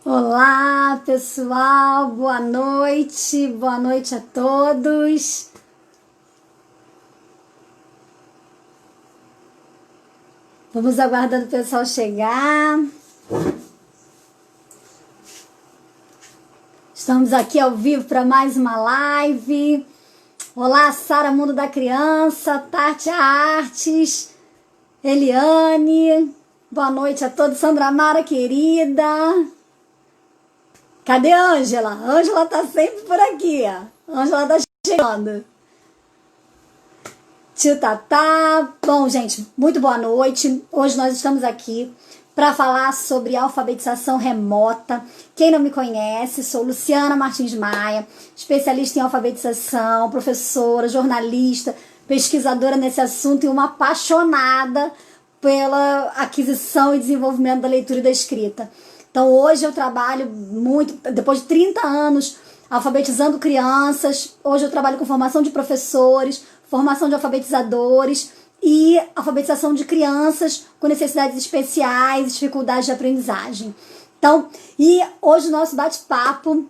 Olá, pessoal, boa noite a todos. Vamos aguardando o pessoal chegar. Estamos aqui ao vivo para mais uma live. Olá, Sara Mundo da Criança, Tati Artes, Eliane, boa noite a todos. Sandra Mara, querida. Cadê a Ângela? A Ângela tá sempre por aqui, ó. A Ângela tá chegando. Tio Tatá. Bom, gente, muito boa noite. Hoje nós estamos aqui para falar sobre alfabetização remota. Quem não me conhece, sou Luciana Martins Maia, especialista em alfabetização, professora, jornalista, pesquisadora nesse assunto e uma apaixonada pela aquisição e desenvolvimento da leitura e da escrita. Então hoje eu trabalho muito, depois de 30 anos, alfabetizando crianças. Hoje eu trabalho com formação de professores, formação de alfabetizadores e alfabetização de crianças com necessidades especiais, dificuldades de aprendizagem. Então, e hoje o nosso bate-papo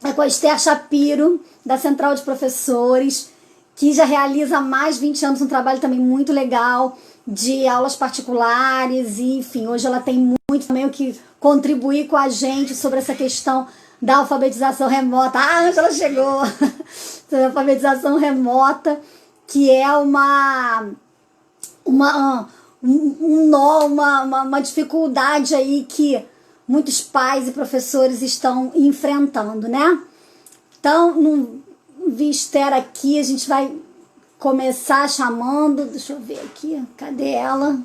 é com a Esther Shapiro, da Central de Professores, que já realiza há mais de 20 anos um trabalho também muito legal de aulas particulares, e enfim, hoje ela tem muito também o que contribuir com a gente sobre essa questão da alfabetização remota. Ah, a Ângela chegou! Da alfabetização remota, que é uma dificuldade aí que muitos pais e professores estão enfrentando, né? Então, não vi Esther aqui, a gente vai começar chamando. Deixa eu ver aqui, cadê ela?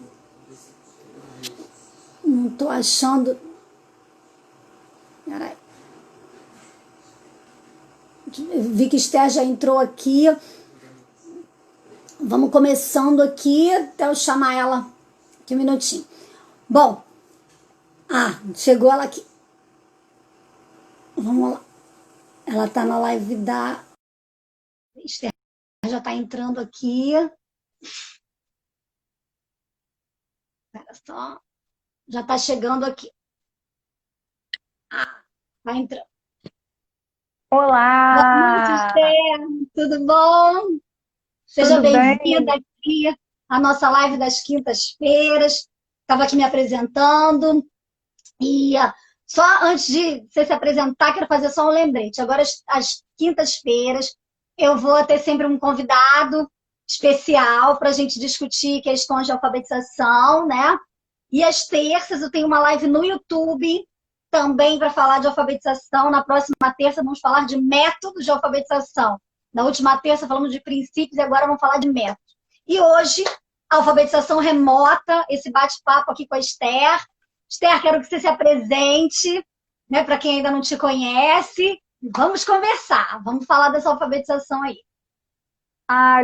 Não tô achando. Peraí. Vi que Esther já entrou aqui. Vamos começando aqui até eu chamar ela aqui um minutinho. Bom, chegou ela aqui. Vamos lá. Ela tá na live da Esther. Já tá entrando aqui. Espera só. Já tá chegando aqui. Vai entrando. Boa noite, Olá, Esther. Tudo bom? Seja tudo bem-vinda bem? aqui à nossa live das quintas-feiras. Estava aqui me apresentando. E só antes de você se apresentar, quero fazer só um lembrete. Agora, às quintas-feiras, eu vou ter sempre um convidado especial para a gente discutir questões de alfabetização, né? E às terças eu tenho uma live no YouTube também para falar de alfabetização. Na próxima terça vamos falar de métodos de alfabetização. Na última terça falamos de princípios e agora vamos falar de métodos. E hoje, alfabetização remota, esse bate-papo aqui com a Esther. Esther, quero que você se apresente, né, para quem ainda não te conhece. Vamos conversar, vamos falar dessa alfabetização aí.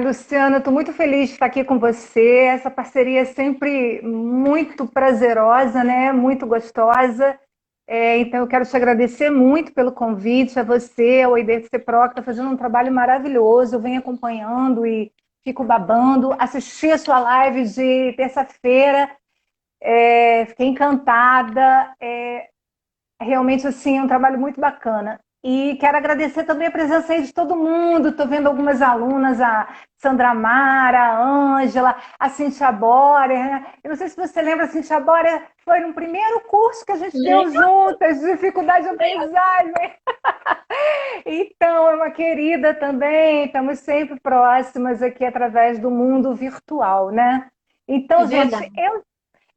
Luciana, estou muito feliz de estar aqui com você. Essa parceria é sempre muito prazerosa, né? Muito gostosa. Então, eu quero te agradecer muito pelo convite, a você, ao IDC Pro, que está fazendo um trabalho maravilhoso. Eu venho acompanhando e fico babando. Assisti a sua live de terça-feira, fiquei encantada. Realmente, assim, é um trabalho muito bacana. E quero agradecer também a presença aí de todo mundo. Estou vendo algumas alunas, a Sandra Mara, a Ângela, a Cintia Borer, né? Eu não sei se você lembra, a Cintia Borer foi no primeiro curso que a gente deu juntas, de dificuldade de aprendizagem. Então, é uma querida também, estamos sempre próximas aqui através do mundo virtual, né? É Então, gente, verdade.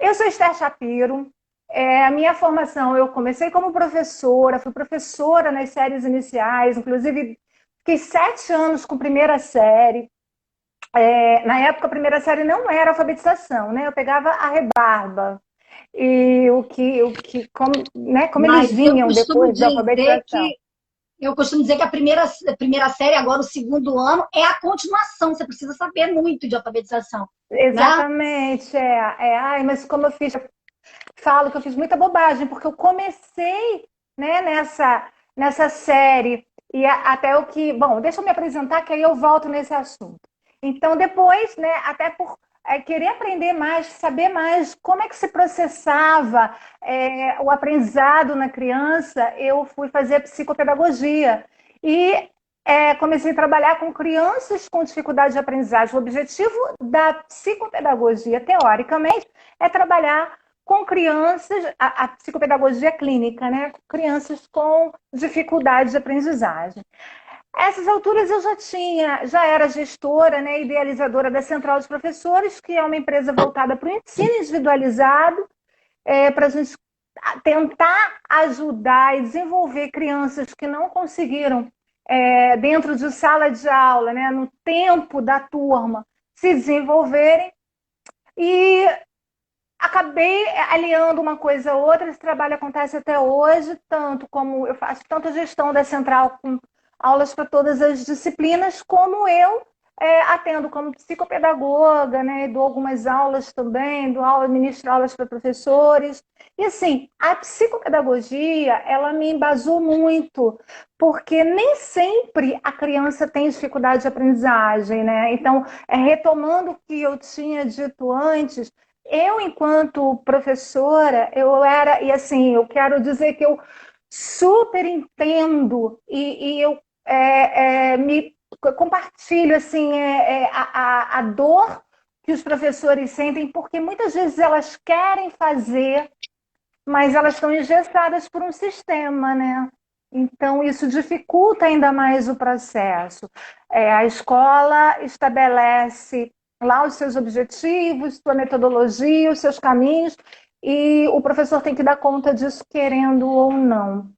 eu sou Esther Shapiro. A minha formação, eu comecei como professora, fui professora nas séries iniciais, inclusive fiquei 7 anos com primeira série. Na época, a primeira série não era alfabetização, né? Eu pegava a rebarba. E como eles Mas vinham depois da alfabetização. eu costumo dizer que a primeira série, agora o segundo ano, é a continuação. Você precisa saber muito de alfabetização, né? Exatamente, Ai, mas como eu falo que eu fiz muita bobagem, porque eu comecei, né, nessa série, e até o que. Bom, deixa eu me apresentar, que aí eu volto nesse assunto. Então, depois, né, até querer aprender mais, saber mais como é que se processava o aprendizado na criança, eu fui fazer psicopedagogia. E comecei a trabalhar com crianças com dificuldade de aprendizagem. O objetivo da psicopedagogia, teoricamente, é trabalhar com crianças, a psicopedagogia clínica, né? Crianças com dificuldade de aprendizagem. A essas alturas eu já era gestora, né, idealizadora da Central dos Professores, que é uma empresa voltada para o ensino individualizado, para a gente tentar ajudar e desenvolver crianças que não conseguiram, dentro de sala de aula, né, no tempo da turma, se desenvolverem. E acabei aliando uma coisa a outra. Esse trabalho acontece até hoje, tanto como eu faço tanto a gestão da central com aulas para todas as disciplinas, como eu atendo como psicopedagoga, né? Dou algumas aulas também, ministro aulas para professores. E assim, a psicopedagogia, ela me embasou muito, porque nem sempre a criança tem dificuldade de aprendizagem, né? Então, retomando o que eu tinha dito antes, eu, enquanto professora, e assim, eu quero dizer que eu super entendo e eu me compartilho, assim, a dor que os professores sentem, porque muitas vezes elas querem fazer, mas elas estão engessadas por um sistema, né? Então, isso dificulta ainda mais o processo. A escola estabelece lá os seus objetivos, sua metodologia, os seus caminhos, e o professor tem que dar conta disso, querendo ou não,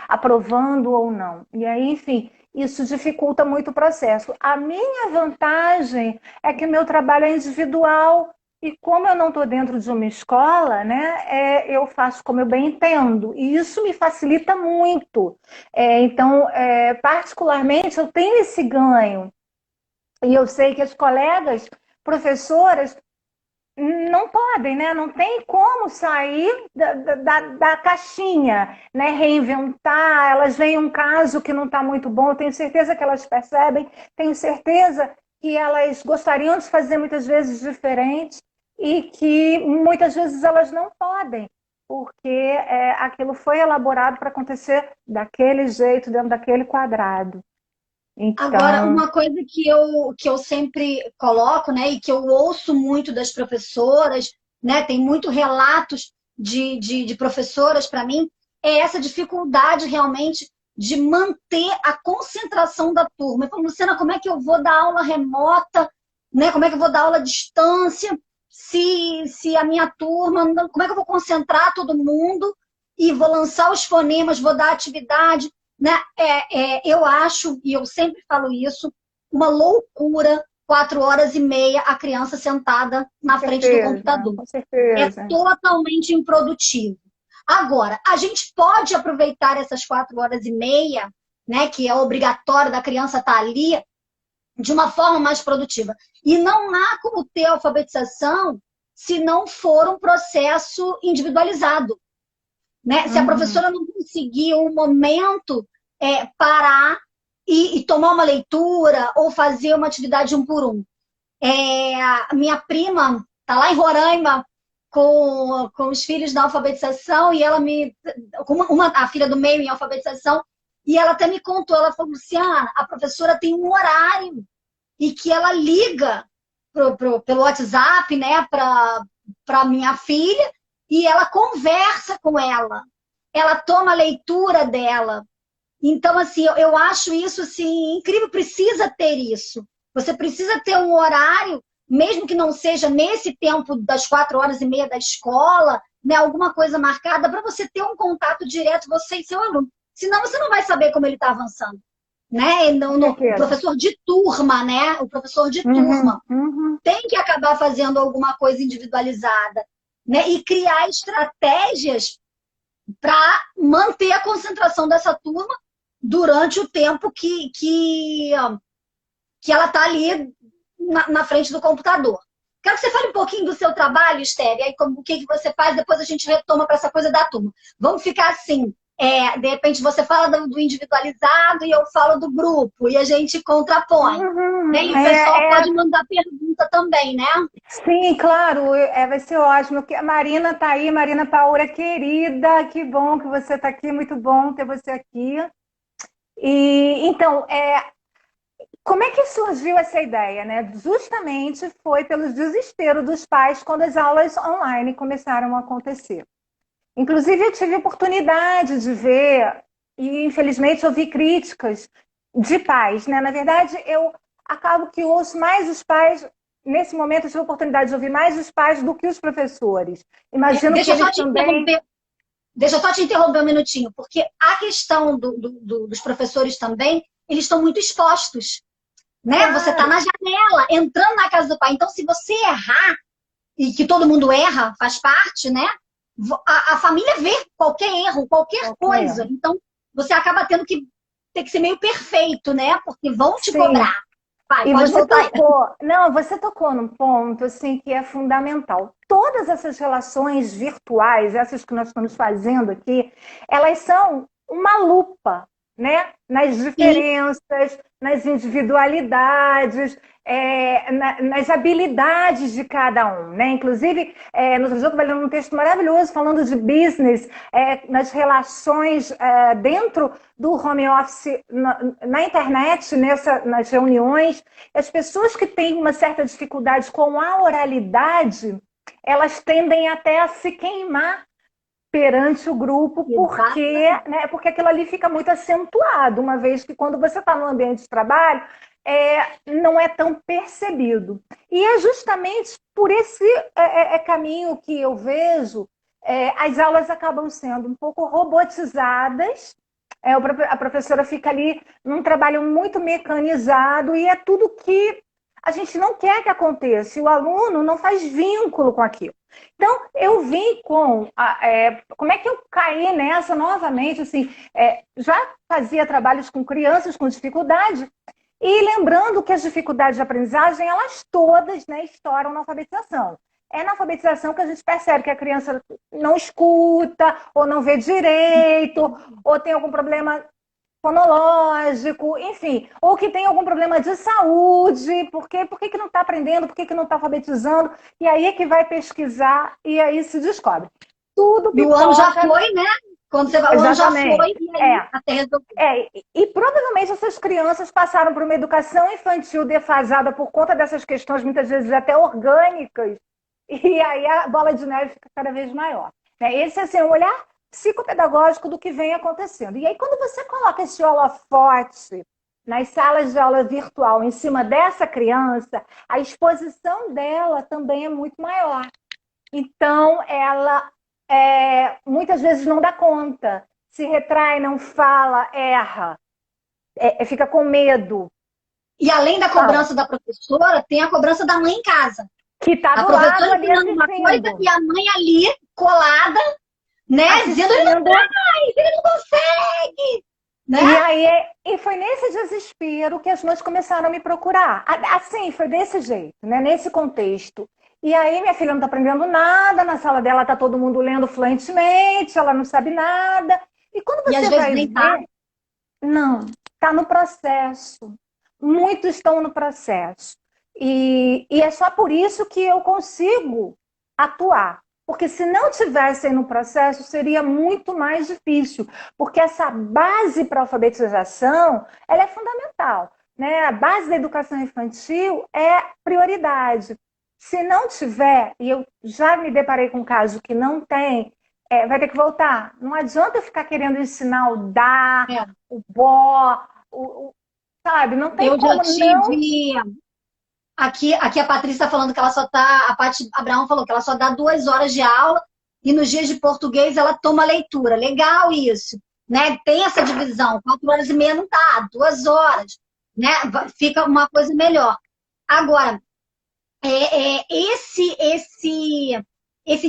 aprovando ou não. E aí, enfim, isso dificulta muito o processo. A minha vantagem é que o meu trabalho é individual, e como eu não estou dentro de uma escola, né, eu faço como eu bem entendo. E isso me facilita muito. Então, particularmente, eu tenho esse ganho. E eu sei que as colegas professoras não podem, né? Não tem como sair da caixinha, né? Reinventar. Elas veem um caso que não está muito bom, eu tenho certeza que elas percebem, tenho certeza que elas gostariam de fazer muitas vezes diferente e que muitas vezes elas não podem, porque aquilo foi elaborado para acontecer daquele jeito, dentro daquele quadrado. Agora, Então, uma coisa que eu sempre coloco, né, e que eu ouço muito das professoras, né, tem muito relatos de professoras para mim, é essa dificuldade realmente de manter a concentração da turma. Eu falo, Luciana, como é que eu vou dar aula remota, né, como é que eu vou dar aula à distância, se a minha turma, como é que eu vou concentrar todo mundo e vou lançar os fonemas, vou dar atividade, né? Eu acho, e eu sempre falo isso, uma loucura 4 horas e meia a criança sentada na frente do computador. com É certeza. totalmente improdutivo. Agora, a gente pode aproveitar essas 4 horas e meia, né, que é obrigatório da criança estar ali, de uma forma mais produtiva. E não há como ter alfabetização se não for um processo individualizado. Né? Se a Uhum. professora não conseguir um momento parar e tomar uma leitura ou fazer uma atividade um por um. A minha prima está lá em Roraima com os filhos na alfabetização e ela a filha do meio em alfabetização, e ela até me contou, ela falou, Luciana, a professora tem um horário e que ela liga pelo WhatsApp, né, para minha filha, e ela conversa com ela toma a leitura dela. Então, assim, eu acho isso assim, incrível, precisa ter isso. Você precisa ter um horário, mesmo que não seja nesse tempo das 4 horas e meia da escola, né, alguma coisa marcada, para você ter um contato direto, você e seu aluno. Senão você não vai saber como ele está avançando. Né? Com O certeza. professor de turma, né? O professor de Uhum, turma uhum. tem que acabar fazendo alguma coisa individualizada, né? E criar estratégias para manter a concentração dessa turma durante o tempo que ela está ali na frente do computador. Quero que você fale um pouquinho do seu trabalho, Esther, aí o que você faz, depois a gente retoma para essa coisa da turma. Vamos ficar assim, De repente você fala do individualizado e eu falo do grupo, e a gente contrapõe. Né? E o pessoal pode mandar pergunta também, né? Sim, claro, vai ser ótimo. A Marina está aí, Marina Paola, querida, que bom que você está aqui, muito bom ter você aqui. E então, como é que surgiu essa ideia, né? Justamente foi pelo desespero dos pais quando as aulas online começaram a acontecer. Inclusive, eu tive oportunidade de ver e, infelizmente, ouvi críticas de pais, né? Na verdade, eu acabo que ouço mais os pais. Nesse momento, eu tive a oportunidade de ouvir mais os pais do que os professores. Imagino que eles também... Deixa eu só te interromper um minutinho, porque a questão dos professores também, eles estão muito expostos, né? Claro. Você está na janela, entrando na casa do pai. Então, se você errar, e que todo mundo erra, faz parte, né? A família vê qualquer erro, qualquer coisa. Erro. Então, você acaba tendo que ter que ser meio perfeito, né? Porque vão te cobrar. Vai, e você tocou num ponto assim que é fundamental. Todas essas relações virtuais, essas que nós estamos fazendo aqui, elas são uma lupa, né? Nas diferenças, nas individualidades, nas habilidades de cada um, né? Inclusive, no outro dia eu estava lendo um texto maravilhoso falando de business, nas relações dentro do home office, na internet, nas reuniões. As pessoas que têm uma certa dificuldade com a oralidade, elas tendem até a se queimar perante o grupo, porque aquilo ali fica muito acentuado, uma vez que quando você está no ambiente de trabalho, não é tão percebido. E é justamente por esse caminho que eu vejo, as aulas acabam sendo um pouco robotizadas, a professora fica ali num trabalho muito mecanizado e é tudo que a gente não quer que aconteça, e o aluno não faz vínculo com aquilo. Então, eu vim com... como é que eu caí nessa novamente? Assim, já fazia trabalhos com crianças com dificuldade, e lembrando que as dificuldades de aprendizagem, elas todas, né, estouram na alfabetização. É na alfabetização que a gente percebe que a criança não escuta, ou não vê direito, ou tem algum problema fonológico, enfim, ou que tem algum problema de saúde, por que não está aprendendo, por que não está alfabetizando, e aí é que vai pesquisar e aí se descobre. Tudo e o ano já foi, né? Quando você vai, o ano já foi, e aí até resolver. E provavelmente essas crianças passaram por uma educação infantil defasada por conta dessas questões, muitas vezes até orgânicas, e aí a bola de neve fica cada vez maior. Esse é um olhar psicopedagógico do que vem acontecendo. E aí, quando você coloca esse holofote nas salas de aula virtual em cima dessa criança, a exposição dela também é muito maior. Então, ela muitas vezes não dá conta, se retrai, não fala, erra, fica com medo. E além da cobrança da professora, tem a cobrança da mãe em casa. Que está do lado ali ensinando uma coisa e a mãe ali colada, né? Dizendo ele não faz, ele não consegue. Né? E foi nesse desespero que as mães começaram a me procurar. Assim, foi desse jeito, né? Nesse contexto. E aí minha filha não está aprendendo nada, na sala dela está todo mundo lendo fluentemente, ela não sabe nada. E quando você às vai vezes ver... Não, está no processo. Muitos estão no processo. E é só por isso que eu consigo atuar. Porque se não tivessem no processo, seria muito mais difícil. Porque essa base para a alfabetização, ela é fundamental. Né? A base da educação infantil é prioridade. Se não tiver, e eu já me deparei com um caso que não tem, vai ter que voltar. Não adianta eu ficar querendo ensinar o dá, o bó, sabe? Não tem eu como já tive... Aqui a Patrícia está falando que ela só tá... A Paty Abraão falou que ela só dá 2 horas de aula e nos dias de português ela toma leitura. Legal isso, né? Tem essa divisão. 4 horas e meia não dá, 2 horas, né? Fica uma coisa melhor. Agora, esse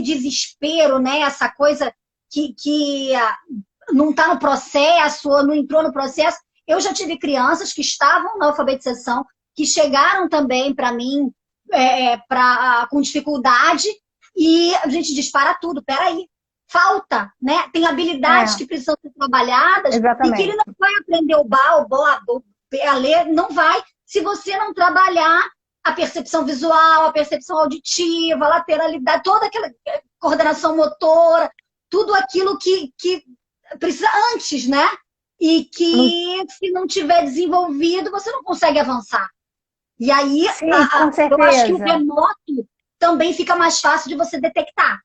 desespero, né? Essa coisa que não está no processo ou não entrou no processo. Eu já tive crianças que estavam na alfabetização, que chegaram também para mim com dificuldade, e a gente dispara tudo. Peraí, falta, né? Tem habilidades que precisam ser trabalhadas e que ele não vai aprender o bar, o blá, a ler, não vai, se você não trabalhar a percepção visual, a percepção auditiva, a lateralidade, toda aquela coordenação motora, tudo aquilo que precisa antes, né? E que se não tiver desenvolvido, você não consegue avançar. E aí, Sim, com certeza. eu acho que o remoto também fica mais fácil de você detectar.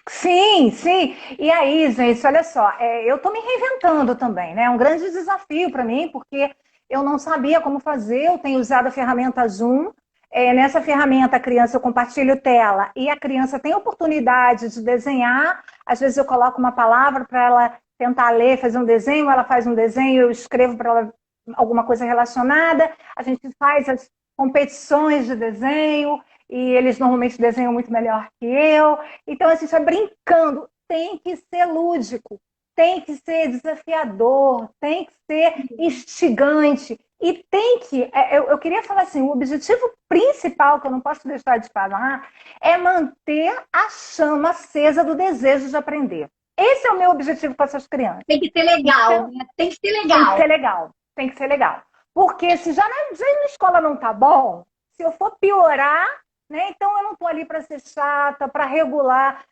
Sim, sim. E aí, gente, olha só, eu estou me reinventando também, né? É um grande desafio para mim, porque eu não sabia como fazer, eu tenho usado a ferramenta Zoom. Nessa ferramenta, a criança, eu compartilho tela e a criança tem oportunidade de desenhar. Às vezes eu coloco uma palavra para ela tentar ler, fazer um desenho, ela faz um desenho, eu escrevo para ela alguma coisa relacionada. A gente faz as competições de desenho e eles normalmente desenham muito melhor que eu. Então, assim, só brincando. Tem que ser lúdico, tem que ser desafiador, tem que ser instigante. E tem que, eu queria falar assim, o objetivo principal, que eu não posso deixar de falar, é manter a chama acesa do desejo de aprender. Esse é o meu objetivo com essas crianças. Tem que ser legal, então, né? Tem que ser legal. Tem que ser legal, tem que ser legal. Porque se já na escola não tá bom, se eu for piorar, né, então eu não tô ali para ser chata, para regular.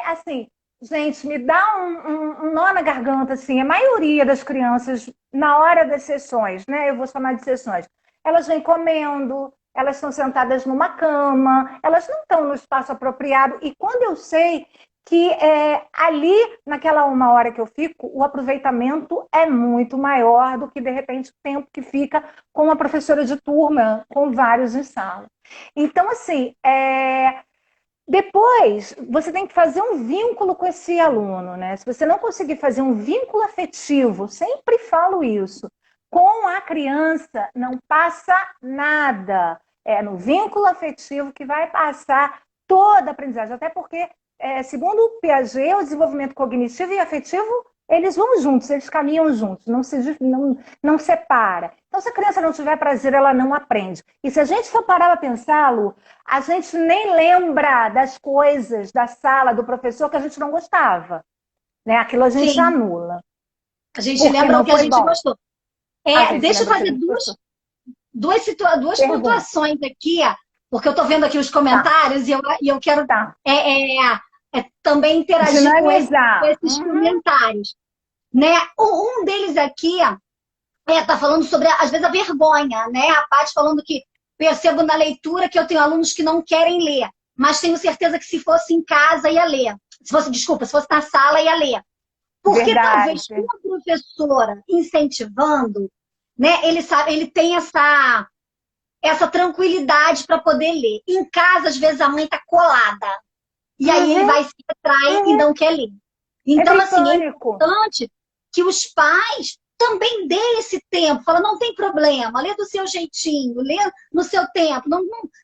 Assim, gente, me dá um nó na garganta, assim. A maioria das crianças, na hora das sessões, né, eu vou chamar de sessões, elas vêm comendo, elas estão sentadas numa cama, elas não estão no espaço apropriado. E quando eu sei que ali, naquela 1 hora que eu fico, o aproveitamento é muito maior do que, de repente, o tempo que fica com uma professora de turma, com vários em sala. Então, assim, depois você tem que fazer um vínculo com esse aluno, né? Se você não conseguir fazer um vínculo afetivo, sempre falo isso, com a criança não passa nada. É no vínculo afetivo que vai passar toda a aprendizagem, até porque segundo o Piaget, o desenvolvimento cognitivo e afetivo, eles vão juntos, eles caminham juntos, não separa. Então, se a criança não tiver prazer, ela não aprende. E se a gente for parar para pensar, Lu, a gente nem lembra das coisas da sala do professor que a gente não gostava. Né? Aquilo a gente anula. A gente lembra o que a gente gostou. Deixa eu fazer duas pontuações aqui, porque eu estou vendo aqui os comentários e eu quero também interagir com esses comentários. Né? Um deles aqui está falando sobre, às vezes, a vergonha. Né? A Paty falando que percebo na leitura que eu tenho alunos que não querem ler, mas tenho certeza que se fosse em casa ia ler. Se fosse na sala ia ler. Porque talvez com a professora incentivando, né, ele tem essa tranquilidade para poder ler. Em casa, às vezes, a mãe está colada. E aí ele vai se retrair e não quer ler. Então, assim, é importante que os pais também dêem esse tempo. Fala, não tem problema, lê do seu jeitinho, lê no seu tempo.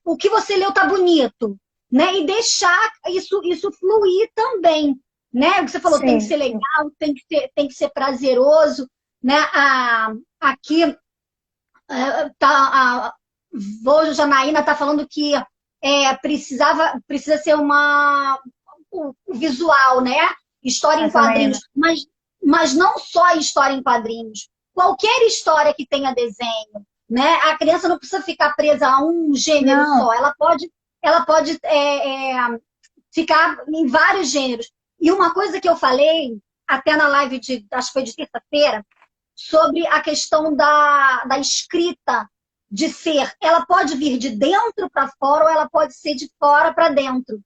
O que você leu tá bonito. Né? E deixar isso fluir também. Né? O que você falou, tem que ser legal, tem que ser prazeroso. Né? Aqui, a Janaína está falando que precisa ser o visual, né? História em quadrinhos. Mas não só história em quadrinhos. Qualquer história que tenha desenho. Né? A criança não precisa ficar presa a um gênero só. Ela pode ficar em vários gêneros. E uma coisa que eu falei, até na live acho que foi de terça-feira, sobre a questão da escrita de ser. Ela pode vir de dentro para fora ou ela pode ser de fora para dentro.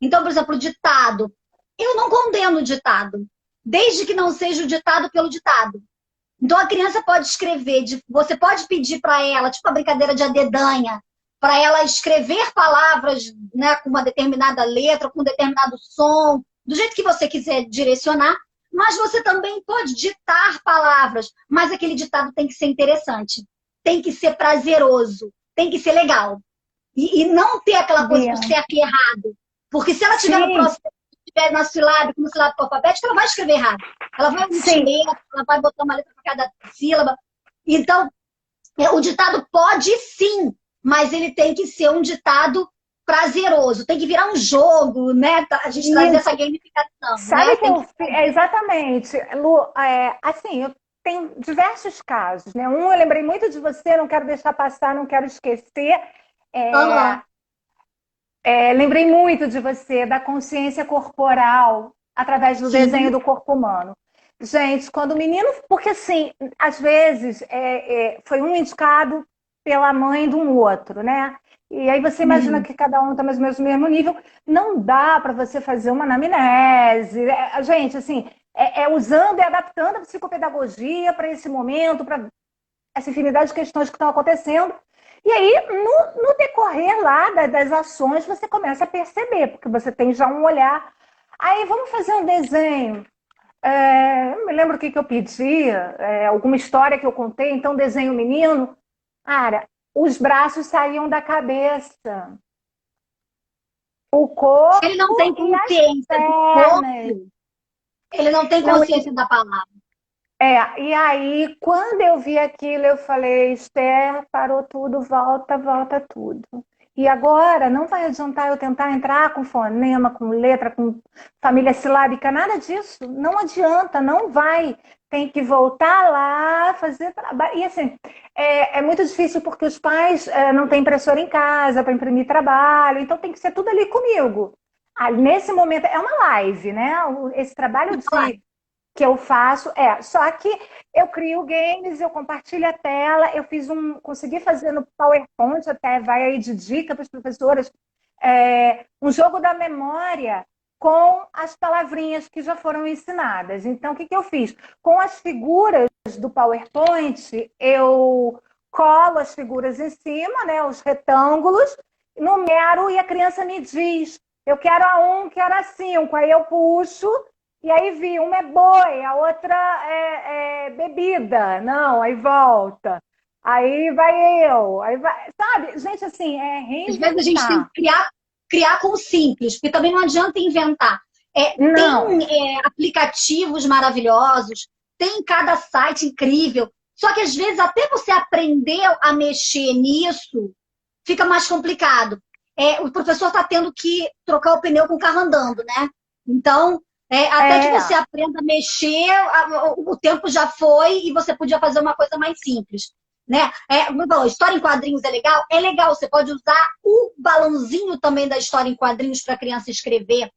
Então, por exemplo, o ditado. Eu não condeno o ditado, desde que não seja o ditado pelo ditado. Então, a criança pode escrever, você pode pedir para ela, tipo a brincadeira de adedanha, para ela escrever palavras, né, com uma determinada letra, com um determinado som, do jeito que você quiser direcionar, mas você também pode ditar palavras, mas aquele ditado tem que ser interessante, tem que ser prazeroso, tem que ser legal. E não ter aquela coisa de certo e errado. Porque se ela tiver no processo, tiver na sílabe, como sílabe alfabética, ela vai escrever errado. Ela vai omitir letra, ela vai botar uma letra para cada sílaba. Então, o ditado pode sim, mas ele tem que ser um ditado prazeroso, tem que virar um jogo, né? A gente trazer essa gamificação, Sabe né? que exatamente, Lu, assim, eu tenho diversos casos, né? Eu lembrei muito de você, não quero deixar passar, não quero esquecer. É, Uhum. lembrei muito de você, da consciência corporal, através do Sim. desenho do corpo humano. Gente, quando o menino. Porque, assim, às vezes foi um indicado pela mãe de um outro, né? E aí você imagina Uhum. que cada um está mais ou menos no mesmo nível. Não dá para você fazer uma anamnese. Gente, assim, usando e adaptando a psicopedagogia para esse momento, para essa infinidade de questões que estão acontecendo. E aí, no decorrer lá das ações, você começa a perceber, porque você tem já um olhar. Aí, vamos fazer um desenho. Eu me lembro o que, que eu pedi, alguma história que eu contei, então desenho o menino. Cara, os braços saíam da cabeça, o Ele não corpo tem e as consciência do pernas. corpo, ele não tem Não, consciência da palavra. e aí, quando eu vi aquilo, eu falei, Esther, parou tudo, volta, volta tudo. E agora, não vai adiantar eu tentar entrar com fonema, com letra, com família silábica, nada disso. Não adianta, não vai. Tem que voltar lá, fazer trabalho. E assim, é muito difícil porque os pais não têm impressora em casa para imprimir trabalho, então tem que ser tudo ali comigo. Nesse momento, é uma live, né? Esse trabalho de que eu faço só que eu crio games, eu compartilho a tela, consegui fazer no PowerPoint, até vai aí de dica para as professoras, um jogo da memória com as palavrinhas que já foram ensinadas. Então, o que, que eu fiz? Com as figuras do PowerPoint, eu colo as figuras em cima, né, os retângulos, numero e a criança me diz, eu quero a 1, quero a 5, aí eu puxo e aí vi, uma é boi, a outra é bebida. Não, aí volta. Aí vai eu. Aí vai, sabe? Gente, assim, Às vezes a gente tem reinventar. que criar com o simples, porque também não adianta inventar. Não, Tem aplicativos maravilhosos, tem cada site incrível, só que às vezes até você aprender a mexer nisso, fica mais complicado. O professor está tendo que trocar o pneu com o carro andando, né? Então, até que você é, aprenda a mexer, o tempo já foi e você podia fazer uma coisa mais simples. Né? Como falou, história em quadrinhos é legal? É legal, você pode usar o balãozinho também da história em quadrinhos para a criança escrever.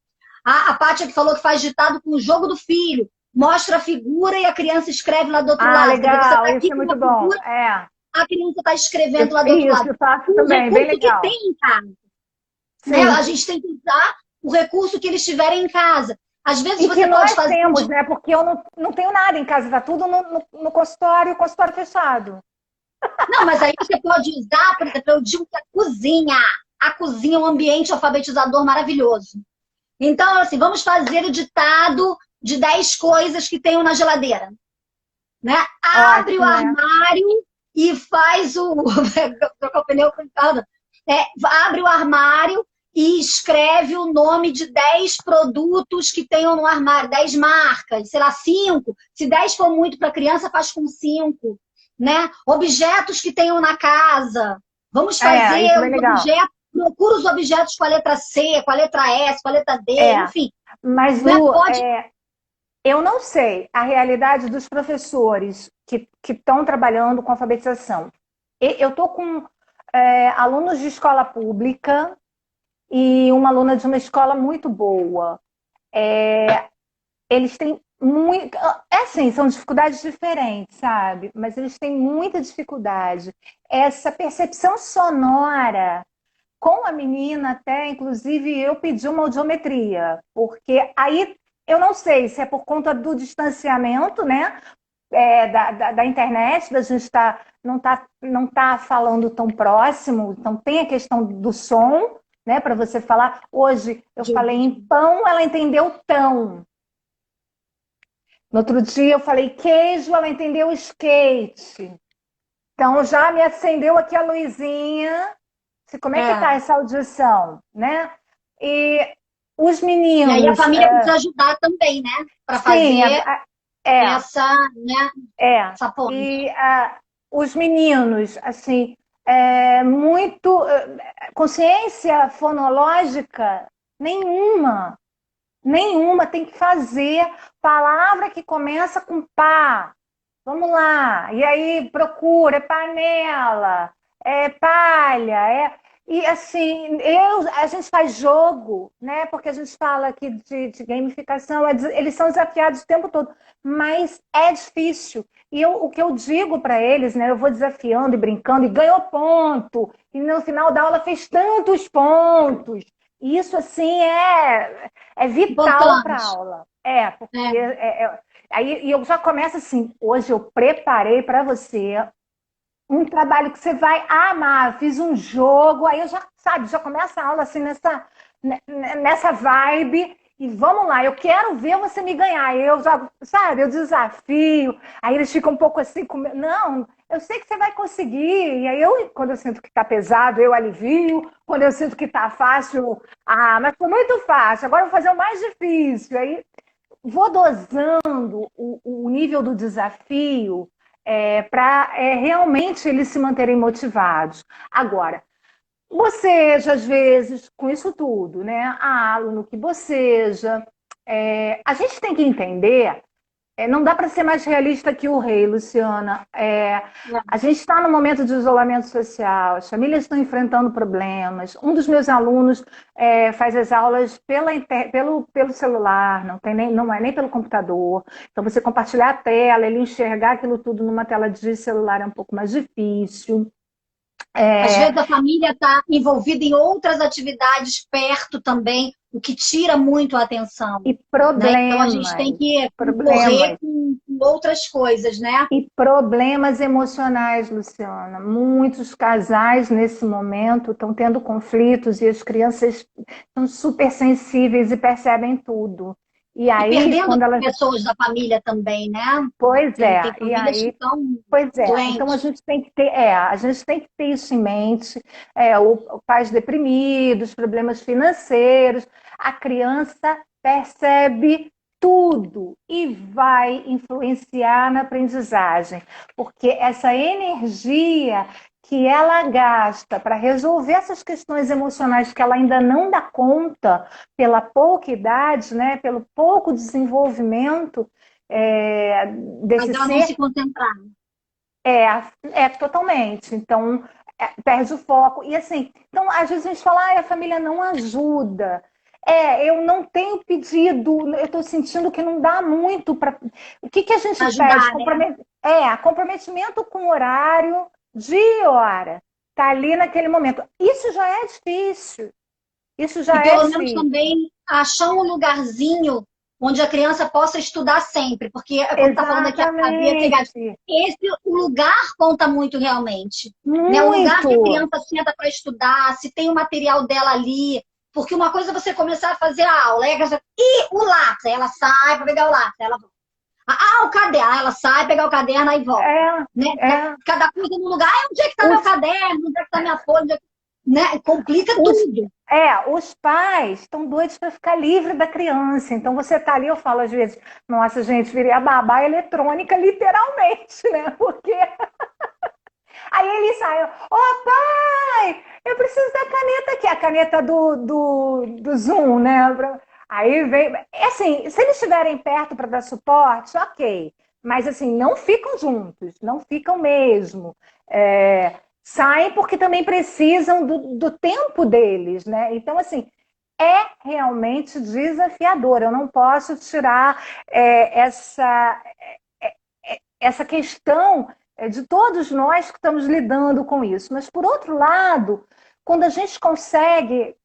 A Pátia que falou que faz ditado com o jogo do filho. Mostra a figura e a criança escreve lá do outro lado. Quer dizer, você está legal, isso aqui é com muito uma bom. figura, a criança está escrevendo lá do outro Isso, lado. eu faço Com o também, bem recurso que tem legal. em casa. Né? A Sim. gente tem que usar o recurso que eles tiverem em casa. Às vezes E que você pode nós fazer. temos, né? Porque eu não tenho nada em casa, está tudo no consultório fechado. Não, mas aí você pode usar, por exemplo, eu digo que a cozinha é um ambiente alfabetizador maravilhoso. Então, assim, vamos fazer o ditado de 10 coisas que tenham na geladeira. Né? Abre o Ótimo, é. armário e faz o. Trocar o pneu com o carro. Abre o armário e escreve o nome de 10 produtos que tenham no armário, 10 marcas, sei lá, 5. Se 10 for muito para criança, faz com 5. Né? Objetos que tenham na casa. Vamos Isso fazer é bem os legal. objetos, procura os objetos com a letra C, com a letra S, com a letra D, É. enfim. Mas, Né? Lu, Pode. eu não sei a realidade dos professores que estão trabalhando com alfabetização. Eu estou com alunos de escola pública e uma aluna de uma escola muito boa. Eles têm muito. É assim, são dificuldades diferentes, sabe? Mas eles têm muita dificuldade. Essa percepção sonora. Com a menina, até, inclusive, eu pedi uma audiometria, porque aí eu não sei se é por conta do distanciamento, né? Da internet, da gente não tá falando tão próximo, então tem a questão do som, né? Para você falar. Hoje eu falei em pão, ela entendeu tão. No outro dia eu falei queijo, ela entendeu skate. Então já me acendeu aqui a luzinha. Como é que tá É. essa audição, né? E os E aí a meninos, família precisa ajudar também, né? Para sim, fazer é, essa, né, é. essa ponte. E os meninos, assim, muito consciência fonológica nenhuma. Nenhuma, tem que fazer palavra que começa com pá. Vamos lá. E aí procura, é panela, é palha, E assim, a gente faz jogo, né? Porque a gente fala aqui de gamificação, eles são desafiados o tempo todo, mas é difícil. O que eu digo para eles, né? Eu vou desafiando e brincando, e ganhou ponto, e no final da aula fez tantos pontos. Isso, assim, é vital para a Importante. aula. Porque É. aí eu já começo assim, hoje eu preparei para você um trabalho que você vai amar, fiz um jogo, aí eu já, sabe, já começa a aula assim nessa vibe, e vamos lá, eu quero ver você me ganhar, eu já, sabe, eu desafio, aí eles ficam um pouco assim, não, eu sei que você vai conseguir, e aí quando eu sinto que tá pesado, eu alivio, quando eu sinto que tá fácil, mas foi muito fácil, agora eu vou fazer o mais difícil, aí vou dosando o nível do desafio para realmente eles se manterem motivados. Agora, boceja, às vezes, com isso tudo, né? Aluno que boceja. A gente tem que entender não dá para ser mais realista que o rei, Luciana. A gente está num momento de isolamento social, as famílias estão enfrentando problemas. Um dos meus alunos faz as aulas pelo celular, não é nem pelo computador. Então, você compartilhar a tela, ele enxergar aquilo tudo numa tela de celular é um pouco mais difícil. Às vezes a família está envolvida em outras atividades perto também, o que tira muito a atenção, E né? Então a gente tem que correr problemas. com outras coisas, né? E problemas emocionais, Luciana. Muitos casais, nesse momento, estão tendo conflitos e as crianças são super sensíveis e percebem tudo. E E aí, perdendo quando elas. pessoas da família também, né? Pois Tem é, e famílias que aí. estão Pois é, então a doentes. gente tem que ter, a gente tem que ter isso em mente, pais deprimidos, problemas financeiros, a criança percebe tudo e vai influenciar na aprendizagem, porque essa energia que ela gasta para resolver essas questões emocionais que ela ainda não dá conta pela pouca idade, né, pelo pouco desenvolvimento é, Mas desse ela não ser. se concentrar. Totalmente. Então, perde o foco. E assim, então, às vezes a gente fala, a família não ajuda. Eu não tenho pedido, eu estou sentindo que não dá muito para. O que a gente pede? Ajudar, né? Comprometimento com horário, dia e hora. Está ali naquele momento. Isso já é difícil. Isso E já é pelo menos difícil. também achar um lugarzinho onde a criança possa estudar sempre, porque como está falando aqui a Bia Segatti, Exatamente. esse o lugar conta muito realmente, né? O lugar que a Muito. criança senta para estudar, se tem o material dela ali, porque uma coisa é você começar a fazer a aula, aí a criança, e o lápis, aí ela sai para pegar o lápis, aí ela volta. O caderno, aí ela sai pegar o caderno aí volta, É, né? é. Cada coisa no lugar, onde é que está meu Os, caderno, onde é que está minha folha, né? Complica os tudo. Os pais estão doidos para ficar livre da criança. Então você está ali, eu falo às vezes, nossa, gente, virei a babá eletrônica, literalmente, né? Porque aí ele sai, pai, eu preciso da caneta aqui, a caneta do Zoom, né? Aí vem. Assim, se eles estiverem perto para dar suporte, ok. Mas assim, não ficam juntos, não ficam mesmo. Saem porque também precisam do tempo deles, né? Então, assim, é realmente desafiador. Eu não posso tirar essa questão de todos nós que estamos lidando com isso. Mas, por outro lado, quando a gente consegue.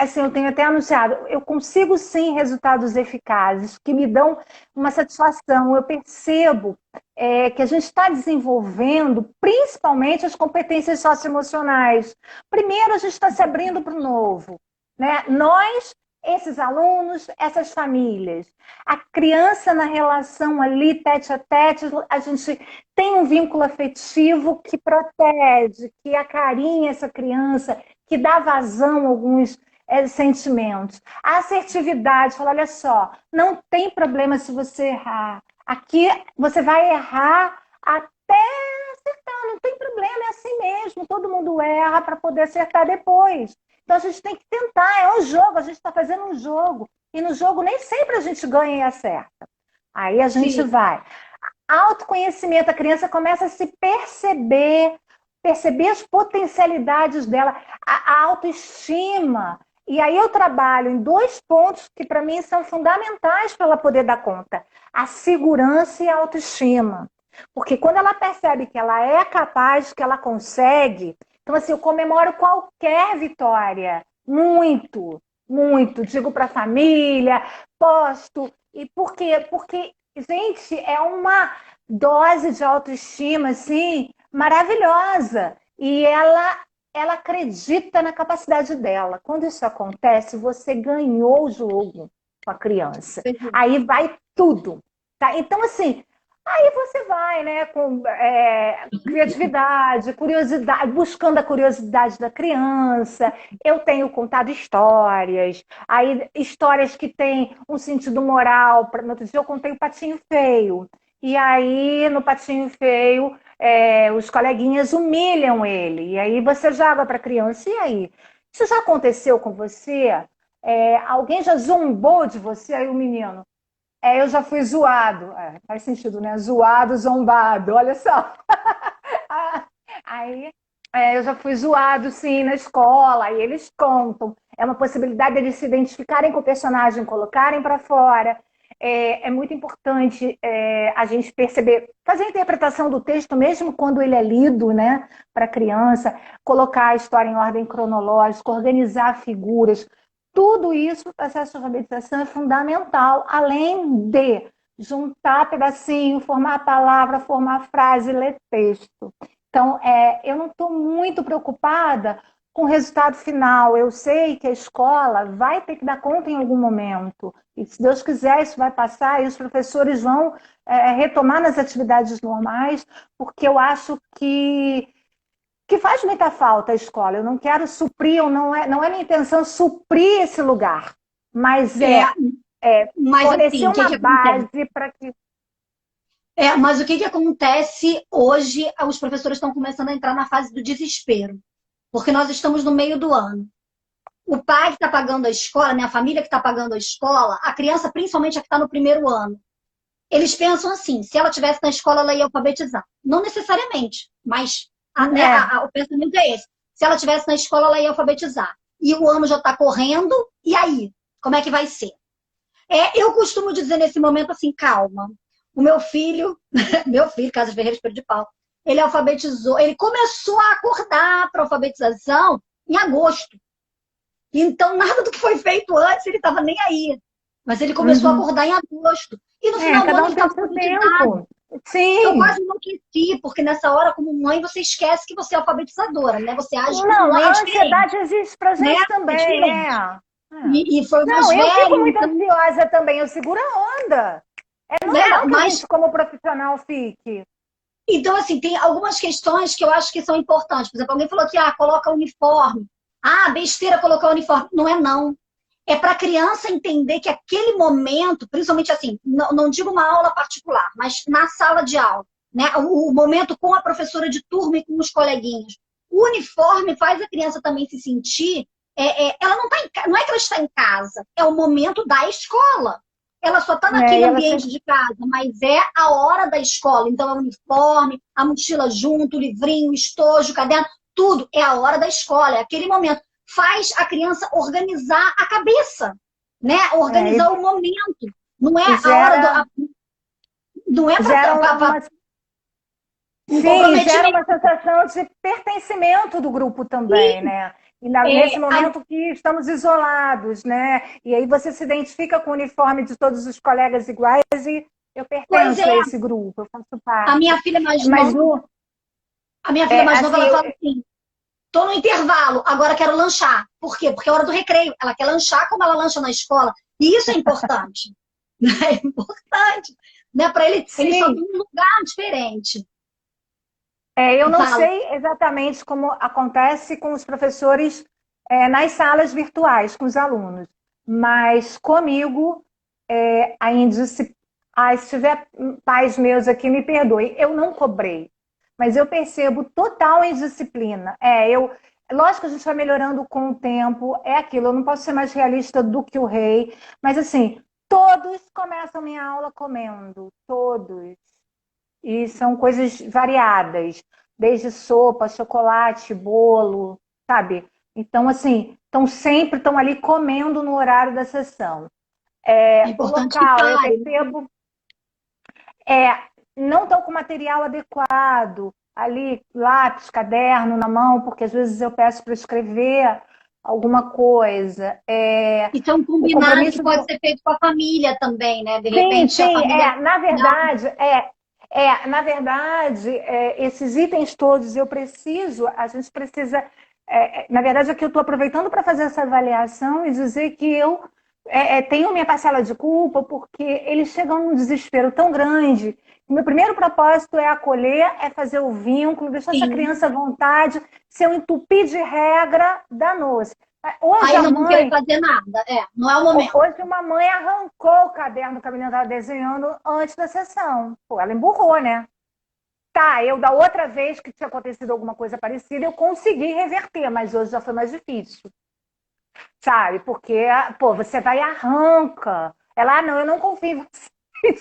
Assim, eu tenho até anunciado, eu consigo sim resultados eficazes que me dão uma satisfação. Eu percebo que a gente está desenvolvendo principalmente as competências socioemocionais. Primeiro, a gente está se abrindo para o novo, né? Nós, esses alunos, essas famílias. A criança na relação ali, tete a tete, a gente tem um vínculo afetivo que protege, que acarinha essa criança, que dá vazão a alguns sentimentos. A assertividade, fala, olha só, não tem problema se você errar. Aqui você vai errar até acertar, não tem problema. problema, é assim mesmo, todo mundo erra para poder acertar depois. Então a gente tem que tentar, é um jogo, a gente está fazendo um jogo. E no jogo nem sempre a gente ganha e acerta. Aí a gente Sim. vai. Autoconhecimento, a criança começa a se perceber, perceber as potencialidades dela, a autoestima. E aí eu trabalho em dois pontos que para mim são fundamentais para ela poder dar conta: a segurança e a autoestima. Porque quando ela percebe que ela é capaz, que ela consegue, então assim, eu comemoro qualquer vitória, muito, muito, digo para a família, posto. E por quê? Porque, gente, é uma dose de autoestima assim maravilhosa. E ela acredita na capacidade dela. Quando isso acontece, você ganhou o jogo com a criança. Aí vai tudo. Tá? Então, assim, aí você vai, né, com criatividade, curiosidade, buscando a curiosidade da criança. Eu tenho contado histórias, aí histórias que têm um sentido moral. No outro dia eu contei o Patinho Feio. E aí, no Patinho Feio, os coleguinhas humilham ele. E aí você joga para a criança. E aí? Isso já aconteceu com você? Alguém já zombou de você? Aí o menino. Eu já fui zoado. Faz sentido, né? Zoado, zombado. Olha só. Aí eu já fui zoado, sim, na escola. E eles contam. É uma possibilidade deles se identificarem com o personagem, colocarem para fora. É muito importante a gente perceber, fazer a interpretação do texto, mesmo quando ele é lido, né, para criança, colocar a história em ordem cronológica, organizar figuras. Tudo isso, o processo de alfabetização é fundamental, além de juntar pedacinho, formar palavra, formar frase, ler texto. Então, eu não estou muito preocupada com o resultado final. Eu sei que a escola vai ter que dar conta em algum momento. E, se Deus quiser, isso vai passar e os professores vão retomar nas atividades normais, porque eu acho que faz muita falta a escola. Eu não quero suprir, não é minha intenção suprir esse lugar, mas Mas fornecer assim, o que uma que acontece? base para que... Mas o que que acontece hoje? Os professores estão começando a entrar na fase do desespero, porque nós estamos no meio do ano. O pai que está pagando a escola, né, a família que está pagando a escola, a criança, principalmente a que está no primeiro ano, eles pensam assim: se ela tivesse na escola, ela ia alfabetizar. Não necessariamente, mas né, o pensamento é esse. Se ela tivesse na escola, ela ia alfabetizar. E o ano já está correndo, e aí? Como é que vai ser? Eu costumo dizer nesse momento assim: calma. O meu filho, meu filho, Casas Ferreira Espelho de Pau, ele alfabetizou, ele começou a acordar para a alfabetização em agosto. Então, nada do que foi feito antes, ele estava nem aí. Mas ele começou a acordar em agosto. E no final do Cada ano um ele tem estava o seu alfabetizado. tempo. Eu Sim. quase enlouqueci, porque nessa hora, como mãe, você esquece que você é alfabetizadora, né? Você age como Não, mãe, é a diferente, ansiedade existe para a né? gente É também, diferente. é. E foi o mais Não, eu fico velho, muito então, ansiosa também, eu seguro a onda. É né? normal que a Mas, gente, como profissional, fique. então, assim, tem algumas questões que eu acho que são importantes. Por exemplo, alguém falou que, coloca uniforme. Besteira colocar uniforme. Não é, não. É para a criança entender que aquele momento, principalmente assim, não digo uma aula particular, mas na sala de aula, né? O momento com a professora de turma e com os coleguinhas. O uniforme faz a criança também se sentir. Ela não tá não é que ela está em casa, é o momento da escola. Ela só está naquele E ela ambiente de casa, mas é a hora da escola. Então, é o uniforme, a mochila junto, o livrinho, o estojo, o caderno, tudo é a hora da escola, é aquele momento. Faz a criança organizar a cabeça, né? Organizar o momento. Não é a hora do. gera, Não é gera para uma, um sim, gera uma comprometimento. sensação de pertencimento do grupo também, Sim, né? E nesse momento que estamos isolados, né? E aí você se identifica com o uniforme de todos os colegas iguais e eu pois pertenço é, a esse grupo, eu faço a parte. minha filha mais Mas nova, no, a minha filha mais nova, assim, ela fala assim: tô no intervalo, agora quero lanchar. Por quê? Porque é hora do recreio. Ela quer lanchar como ela lancha na escola. E isso é importante. É importante. Né? Para eles estão sim, num lugar diferente. eu não Fala. sei exatamente como acontece com os professores nas salas virtuais, com os alunos, mas comigo, a índice. Se tiver pais meus aqui, me perdoem, eu não cobrei. mas eu percebo total indisciplina. Lógico que a gente vai melhorando com o tempo, é aquilo, eu não posso ser mais realista do que o rei, mas assim, todos começam minha aula comendo, todos. E são coisas variadas, desde sopa, chocolate, bolo, sabe? Então, assim, estão ali comendo no horário da sessão. É O importante que local, eu pare, né? percebo, é, não estão com material adequado, ali, lápis, caderno na mão, porque às vezes eu peço para escrever alguma coisa. Isso é um O combinado que compromisso pode do, ser feito com a família também, né? De Sim, repente a sim, família. Não, na verdade, esses itens todos a gente precisa, na verdade, aqui eu estou aproveitando para fazer essa avaliação e dizer que eu tenho minha parcela de culpa, porque eles chegam num desespero tão grande. Meu primeiro propósito é acolher, é fazer o vínculo, deixar essa sim. criança à vontade, ser um entupir de regra, danou-se. Hoje Aí a não vão querer mãe fazer nada. Não é o momento. Hoje uma mãe arrancou o caderno que a menina estava desenhando antes da sessão. Pô, ela emburrou, né? Tá, eu da outra vez que tinha acontecido alguma coisa parecida, eu consegui reverter, mas hoje já foi mais difícil, sabe? Porque, pô, você vai e arranca. Ela, não, eu não confio em você.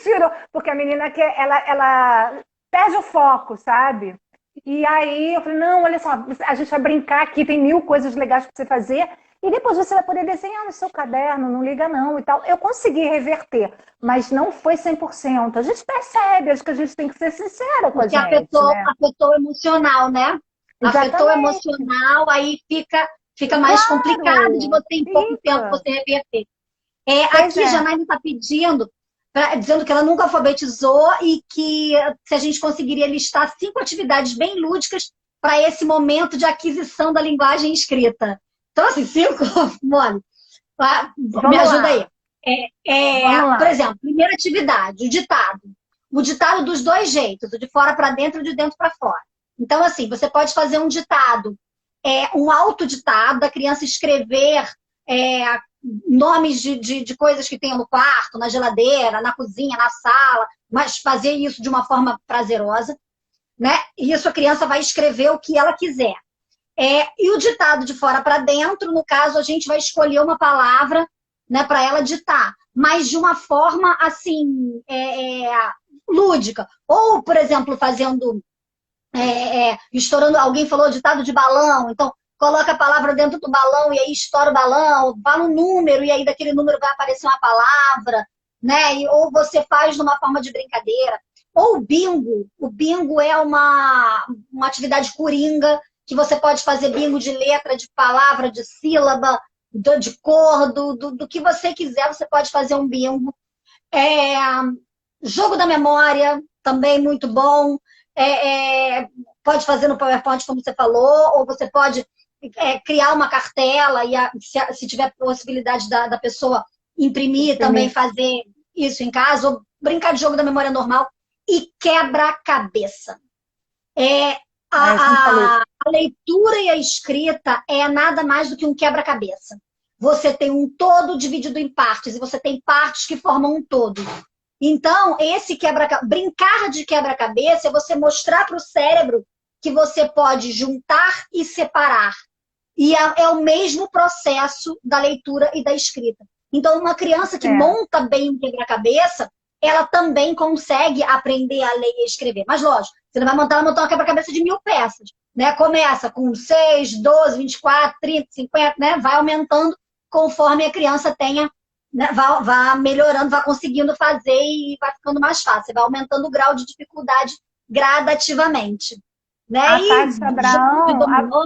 Tirou, porque a menina ela perde o foco, sabe? E aí eu falei, não, olha só, a gente vai brincar aqui, tem mil coisas legais para você fazer, e depois você vai poder desenhar no seu caderno, não liga não e tal. Eu consegui reverter, mas não foi 100%. A gente percebe, acho que a gente tem que ser sincera com a Porque gente, né? afetou o emocional, né? Afetou o Exatamente. emocional, aí fica mais complicado de Claro, você, em pouco tempo, fica. você reverter. Pois Aqui, é. Janaína está pedindo, dizendo que ela nunca alfabetizou e que se a gente conseguiria listar 5 atividades bem lúdicas para esse momento de aquisição da linguagem escrita. Então, assim, 5, mole, me Vamos ajuda aí. lá, vamos Por lá. exemplo, primeira atividade, o ditado. O ditado dos dois jeitos, o de fora para dentro e o de dentro para fora. Então, assim, você pode fazer um ditado, um autoditado, da criança escrever nomes de coisas que tenha no quarto, na geladeira, na cozinha, na sala, mas fazer isso de uma forma prazerosa, né? E isso a criança vai escrever o que ela quiser. E o ditado de fora para dentro, no caso, a gente vai escolher uma palavra, né, para ela ditar, mas de uma forma assim lúdica. Ou, por exemplo, fazendo estourando, alguém falou ditado de balão, então coloca a palavra dentro do balão e aí estoura o balão, fala um número e aí daquele número vai aparecer uma palavra, né? Ou você faz de uma forma de brincadeira. Ou o bingo é uma atividade coringa, que você pode fazer bingo de letra, de palavra, de sílaba, de cor, do que você quiser, você pode fazer um bingo. É, Jogo da memória, também muito bom. Pode fazer no PowerPoint, como você falou, ou você pode criar uma cartela e se tiver possibilidade da pessoa imprimir, também fazer isso em casa, ou brincar de jogo da memória normal. E quebra-cabeça. Você falou isso. A leitura e a escrita é nada mais do que um quebra-cabeça. Você tem um todo dividido em partes, e você tem partes que formam um todo. Então, brincar de quebra-cabeça é você mostrar para o cérebro que você pode juntar e separar. E é o mesmo processo da leitura e da escrita. Então, uma criança que monta bem um quebra-cabeça, ela também consegue aprender a ler e a escrever. Mas, lógico, você não vai montar uma quebra-cabeça de 1000 peças. Né? Começa com 6, 12, 24, 30, 50, né? Vai aumentando conforme a criança tenha, né? Vai melhorando, vai conseguindo fazer e vai ficando mais fácil. Você vai aumentando o grau de dificuldade gradativamente. Né? A E Tati Abraão, dominó,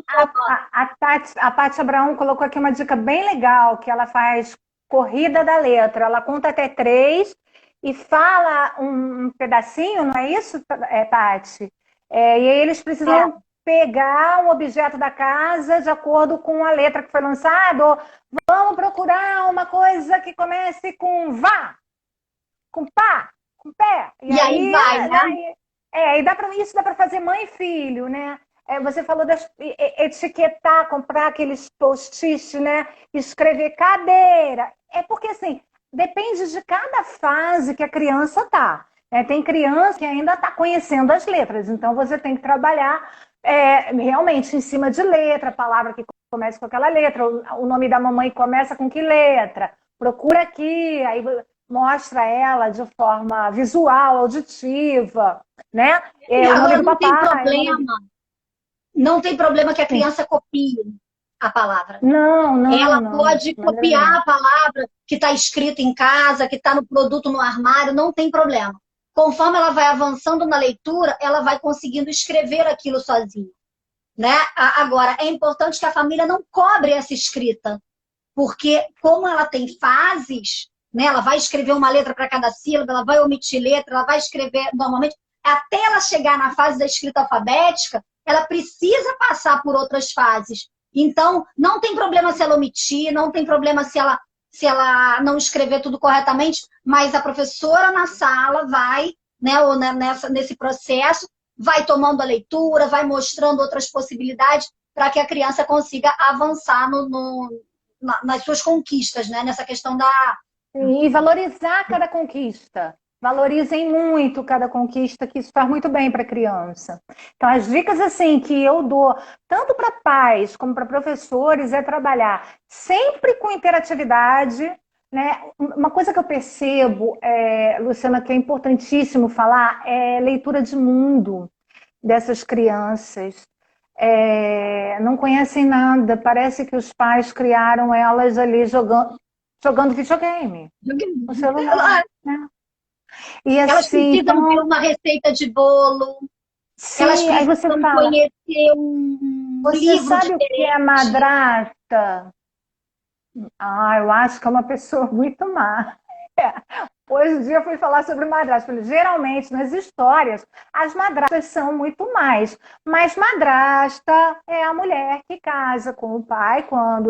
a Tati Abraão colocou aqui uma dica bem legal, que ela faz corrida da letra. Ela conta até 3 e fala um pedacinho, não é isso, Tati? E aí eles precisam pegar um objeto da casa de acordo com a letra que foi lançada. Ou vamos procurar uma coisa que comece com vá, com pá, com pé. E aí vai, né? Isso dá para fazer mãe e filho, né? Você falou de etiquetar, comprar aqueles post-it, né? Escrever cadeira. É porque, assim, depende de cada fase que a criança tá. Tem criança que ainda está conhecendo as letras, então você tem que trabalhar realmente em cima de letra, palavra que começa com aquela letra, o nome da mamãe começa com que letra, procura aqui, aí mostra ela de forma visual, auditiva, né? O nome Agora do não tem papai. problema, não tem problema que a criança copie a palavra. Não, Ela não, não. pode De maneira copiar nenhuma. a palavra que está escrita em casa, que está no produto no armário, não tem problema. Conforme ela vai avançando na leitura, ela vai conseguindo escrever aquilo sozinha, né? Agora, é importante que a família não cobre essa escrita, porque como ela tem fases, né? Ela vai escrever uma letra para cada sílaba, ela vai omitir letra, ela vai escrever normalmente, até ela chegar na fase da escrita alfabética, ela precisa passar por outras fases. Então, não tem problema se ela omitir, não tem problema se ela não escrever tudo corretamente, mas a professora na sala vai, né, ou nesse processo, vai tomando a leitura, vai mostrando outras possibilidades para que a criança consiga avançar nas suas conquistas, né? Nessa questão da... E valorizar cada conquista. Valorizem muito cada conquista, que isso faz muito bem para a criança. Então, as dicas assim que eu dou, tanto para pais como para professores, é trabalhar sempre com interatividade, né? Uma coisa que eu percebo, Luciana, que é importantíssimo falar, é leitura de mundo dessas crianças. Não conhecem nada, parece que os pais criaram elas ali jogando videogame, no celular, né? E Elas assim, precisam ver então, uma receita de bolo, elas sim, aí você precisam fala, conhecer um você livro sabe o que é diferente. madrasta? Eu acho que é uma pessoa muito má. Hoje em dia eu fui falar sobre madrasta. Falei, geralmente, nas histórias, as madrastas são muito mais. Mas madrasta é a mulher que casa com o pai, quando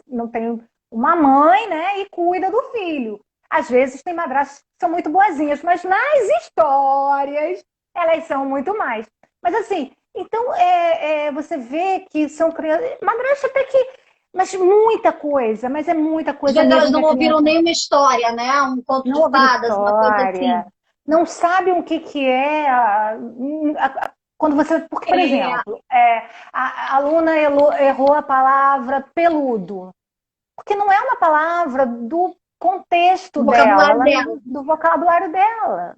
não tem uma mãe, né? E cuida do filho. Às vezes tem madrastas que são muito boazinhas, mas nas histórias elas são muito mais. Mas assim, então você vê que são crianças. Madrasta até que. Mas muita coisa, mas é muita Às coisa vezes elas mesmo que não a ouviram criança nenhuma história, né? Um conto não de ouviram fadas, uma coisa assim. história, não sabem o que, que é quando você. Porque, por É, exemplo, a aluna errou a palavra peludo, porque não é uma palavra do o contexto dela, vocabulário dela. do vocabulário dela.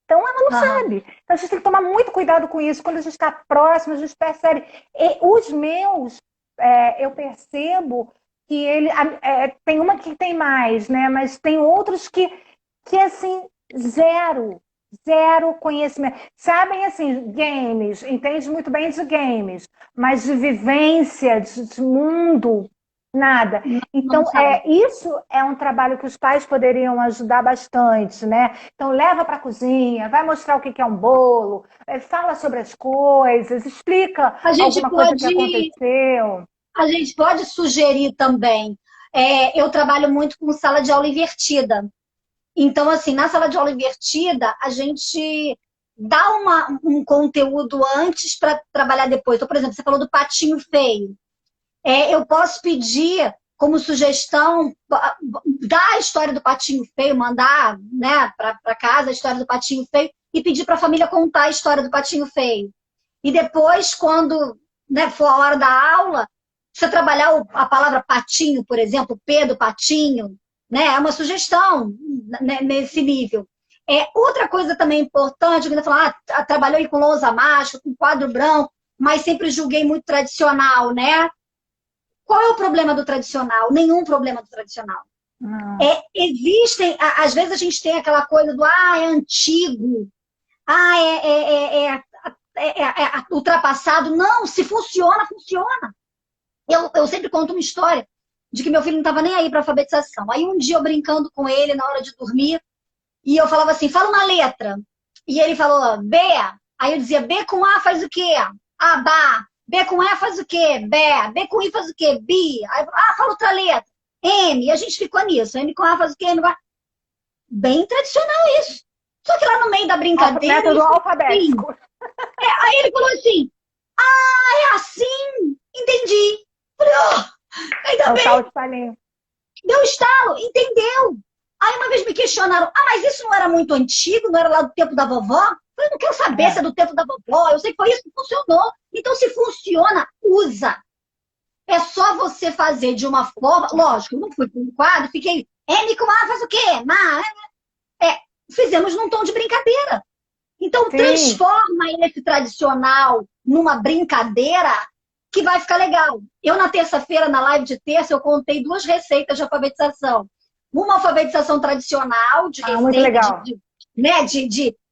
Então ela não Aham. sabe. Então a gente tem que tomar muito cuidado com isso. Quando a gente está próximo, a gente percebe. E os meus, eu percebo que ele tem uma que tem mais, né? Mas tem outros que assim, zero conhecimento. Sabem, assim, games, entende muito bem de games, mas de vivência, de mundo, nada. Não, não Então, sabe. isso é um trabalho que os pais poderiam ajudar bastante, né? Então, leva para a cozinha, vai mostrar o que é um bolo, fala sobre as coisas, explica A gente alguma coisa que pode, aconteceu. a gente pode sugerir também. Eu trabalho muito com sala de aula invertida. Então, assim, na sala de aula invertida, a gente dá um conteúdo antes para trabalhar depois. Então, por exemplo, você falou do patinho feio. Eu posso pedir como sugestão dar a história do patinho feio, mandar, né, para casa a história do patinho feio e pedir para a família contar a história do patinho feio. E depois, quando, né, for a hora da aula, você trabalhar a palavra patinho, por exemplo, P do patinho, né, é uma sugestão, né, nesse nível. Outra coisa também importante, quando eu falo, trabalhou aí com lousa mágica, com quadro branco, mas sempre julguei muito tradicional, né? Qual é o problema do tradicional? Nenhum problema do tradicional. Não. Existem, às vezes a gente tem aquela coisa do é antigo, ah, é ultrapassado. Não, se funciona, funciona. Eu sempre conto uma história de que meu filho não estava nem aí para alfabetização. Aí um dia eu brincando com ele na hora de dormir, e eu falava assim, fala uma letra. E ele falou, B. Aí eu dizia, B com A faz o quê? Abá. B com E faz o quê? Bé. B com I faz o quê? Bi. Aí eu falava, fala outra letra. M. E a gente ficou nisso. M com A faz o quê? M com A. Bem tradicional isso. Só que lá no meio da brincadeira, Método ele falou assim. alfabético. Aí ele falou assim, é assim? Entendi. Falei, ainda É o tal bem. de palhinho. Deu estalo, entendeu? Aí uma vez me questionaram, mas isso não era muito antigo, não era lá do tempo da vovó? Eu falei, não quero saber se é do tempo da vovó, eu sei que foi isso que funcionou. Então, se funciona, usa. É só você fazer de uma forma, lógico, eu não fui para um quadro, fiquei, Mico, faz o quê? Fizemos num tom de brincadeira. Então, Sim. transforma esse tradicional numa brincadeira que vai ficar legal. Eu, na terça-feira, na live de terça, eu contei 2 receitas de alfabetização. Uma alfabetização tradicional, de Muito receita, legal.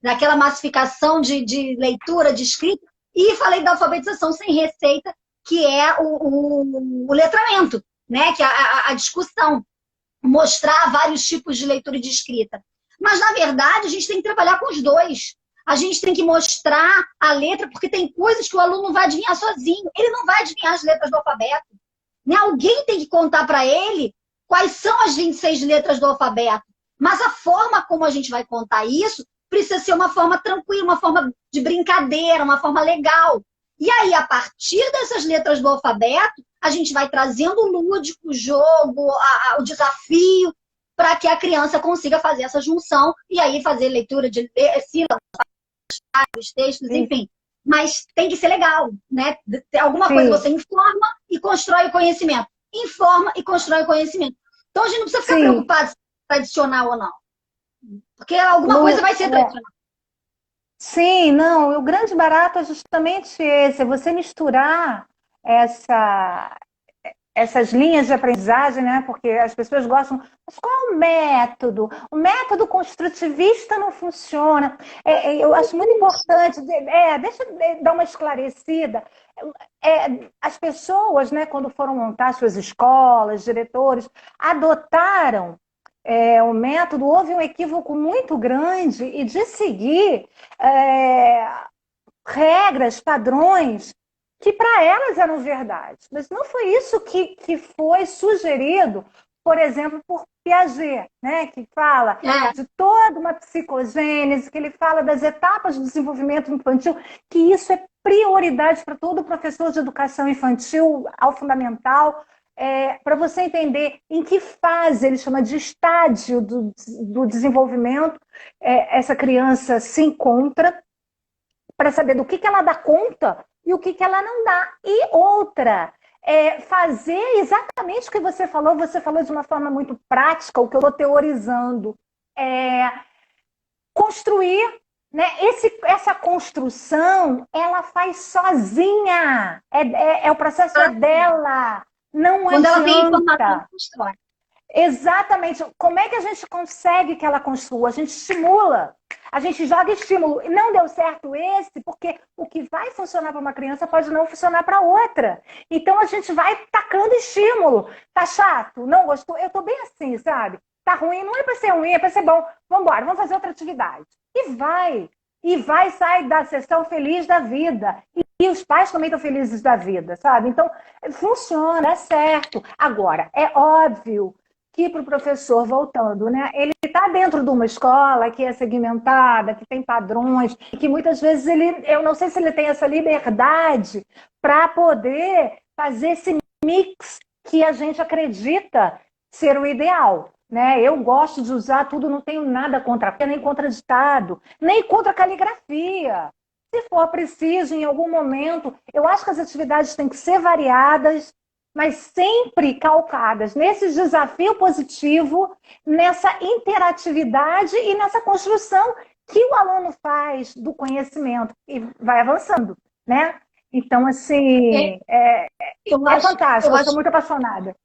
daquela massificação de leitura, de escrita, e falei da alfabetização sem receita, que é o letramento, né? Que é a discussão, mostrar vários tipos de leitura e de escrita. Mas, na verdade, a gente tem que trabalhar com os dois. A gente tem que mostrar a letra, porque tem coisas que o aluno não vai adivinhar sozinho. Ele não vai adivinhar as letras do alfabeto. Né? Alguém tem que contar para ele quais são as 26 letras do alfabeto. Mas a forma como a gente vai contar isso precisa ser uma forma tranquila, uma forma de brincadeira, uma forma legal. E aí, a partir dessas letras do alfabeto, a gente vai trazendo o lúdico, o jogo, o desafio, para que a criança consiga fazer essa junção e aí fazer leitura de sílabas, os textos, enfim. Mas tem que ser legal, né? Alguma coisa você informa e constrói o conhecimento. Informa e constrói o conhecimento. Então a gente não precisa ficar preocupado se é tradicional ou não. Porque alguma coisa vai ser tradicional. Sim, não, o grande barato é justamente esse, é você misturar essas linhas de aprendizagem, né? Porque as pessoas gostam, mas qual é o método? O método construtivista não funciona. Eu acho muito importante, deixa eu dar uma esclarecida. As pessoas, né, quando foram montar suas escolas, diretores, adotaram o método, houve um equívoco muito grande e de seguir regras, padrões que para elas eram verdade. Mas não foi isso que foi sugerido, por exemplo, por Piaget, né? Que fala de toda uma psicogênese, que ele fala das etapas do desenvolvimento infantil, que isso é prioridade para todo professor de educação infantil ao fundamental, para você entender em que fase, ele chama de estágio do desenvolvimento, essa criança se encontra, para saber do que ela dá conta e o que ela não dá. E outra, fazer exatamente o que você falou de uma forma muito prática, o que eu estou teorizando. Construir, né? Essa construção, ela faz sozinha. O processo é dela. Não Quando adianta. Ela tem informação, constrói. Exatamente. Como é que a gente consegue que ela construa? A gente estimula. A gente joga estímulo. E não deu certo esse, porque o que vai funcionar para uma criança pode não funcionar para outra. Então a gente vai tacando estímulo. Tá chato? Não gostou? Eu tô bem assim, sabe? Tá ruim? Não é para ser ruim, é para ser bom. Vamos embora, vamos fazer outra atividade. E vai sair da sessão feliz da vida. E os pais também estão felizes da vida, sabe? Então, funciona, é certo. Agora, é óbvio que para o professor, voltando, né, ele está dentro de uma escola que é segmentada, que tem padrões, e que muitas vezes eu não sei se ele tem essa liberdade para poder fazer esse mix que a gente acredita ser o ideal. Né? Eu gosto de usar tudo, não tenho nada contra, nem contra ditado, nem contra caligrafia. Se for preciso, em algum momento, eu acho que as atividades têm que ser variadas, mas sempre calcadas nesse desafio positivo, nessa interatividade e nessa construção que o aluno faz do conhecimento e vai avançando, né? Então, assim, é fantástico, eu sou muito apaixonada.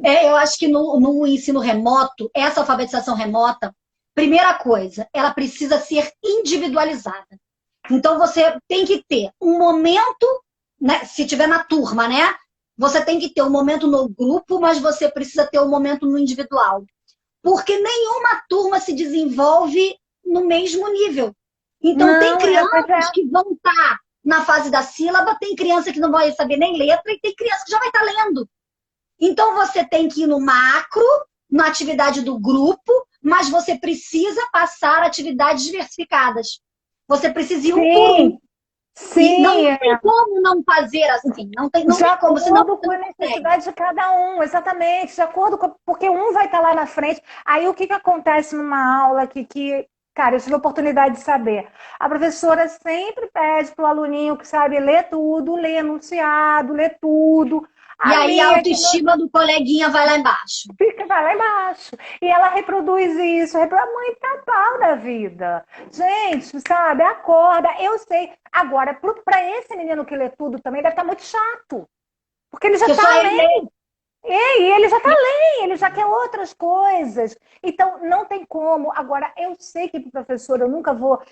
Eu acho que no ensino remoto, essa alfabetização remota, primeira coisa, ela precisa ser individualizada. Então, você tem que ter um momento, né, se tiver na turma, né? Você tem que ter um momento no grupo, mas você precisa ter um momento no individual. Porque nenhuma turma se desenvolve no mesmo nível. Então, tem crianças que vão estar na fase da sílaba, tem criança que não vai saber nem letra, e tem criança que já vai estar lendo. Então, você tem que ir no macro, na atividade do grupo, mas você precisa passar atividades diversificadas. Você precisa ir um por um. E não Sim, tem como não fazer assim, não tem de como, senão acordo você com não a consegue. necessidade de cada um, exatamente, de acordo com, porque um vai estar lá na frente. Aí o que, que acontece numa aula cara, eu tive a oportunidade de saber. A professora sempre pede para o aluninho que sabe ler tudo, ler enunciado, ler tudo. E aí a Ali, autoestima do coleguinha vai lá embaixo. fica, vai lá embaixo. E ela reproduz isso, reproduz a mãe tá pau da vida. Gente, sabe, acorda. Eu sei. Agora, para esse menino que lê tudo também, deve estar muito chato. Porque ele já Porque está só além. ele E ele já está além, ele já quer outras coisas. Então, não tem como. Agora, eu sei que para o professor eu nunca vou.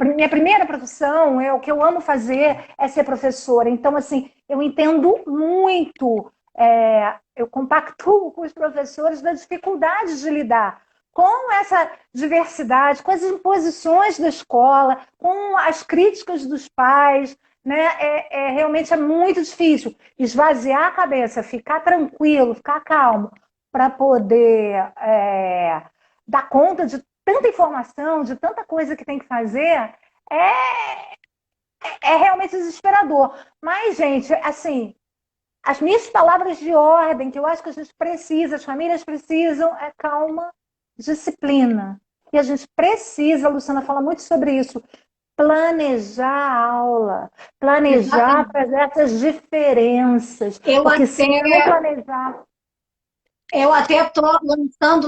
Minha primeira profissão, o que eu amo fazer é ser professora. Então, assim, eu entendo muito, eu compactuo com os professores da dificuldade de lidar com essa diversidade, com as imposições da escola, com as críticas dos pais, né? Realmente é muito difícil esvaziar a cabeça, ficar tranquilo, ficar calmo, para poder dar conta de tanta informação, de tanta coisa que tem que fazer, é, é realmente desesperador. Mas, gente, assim, as minhas palavras de ordem, que eu acho que a gente precisa, as famílias precisam, é calma, disciplina. E a gente precisa, a Luciana fala muito sobre isso, planejar a aula, planejar exatamente. para essas diferenças. Eu Porque se até não planejar. eu até estou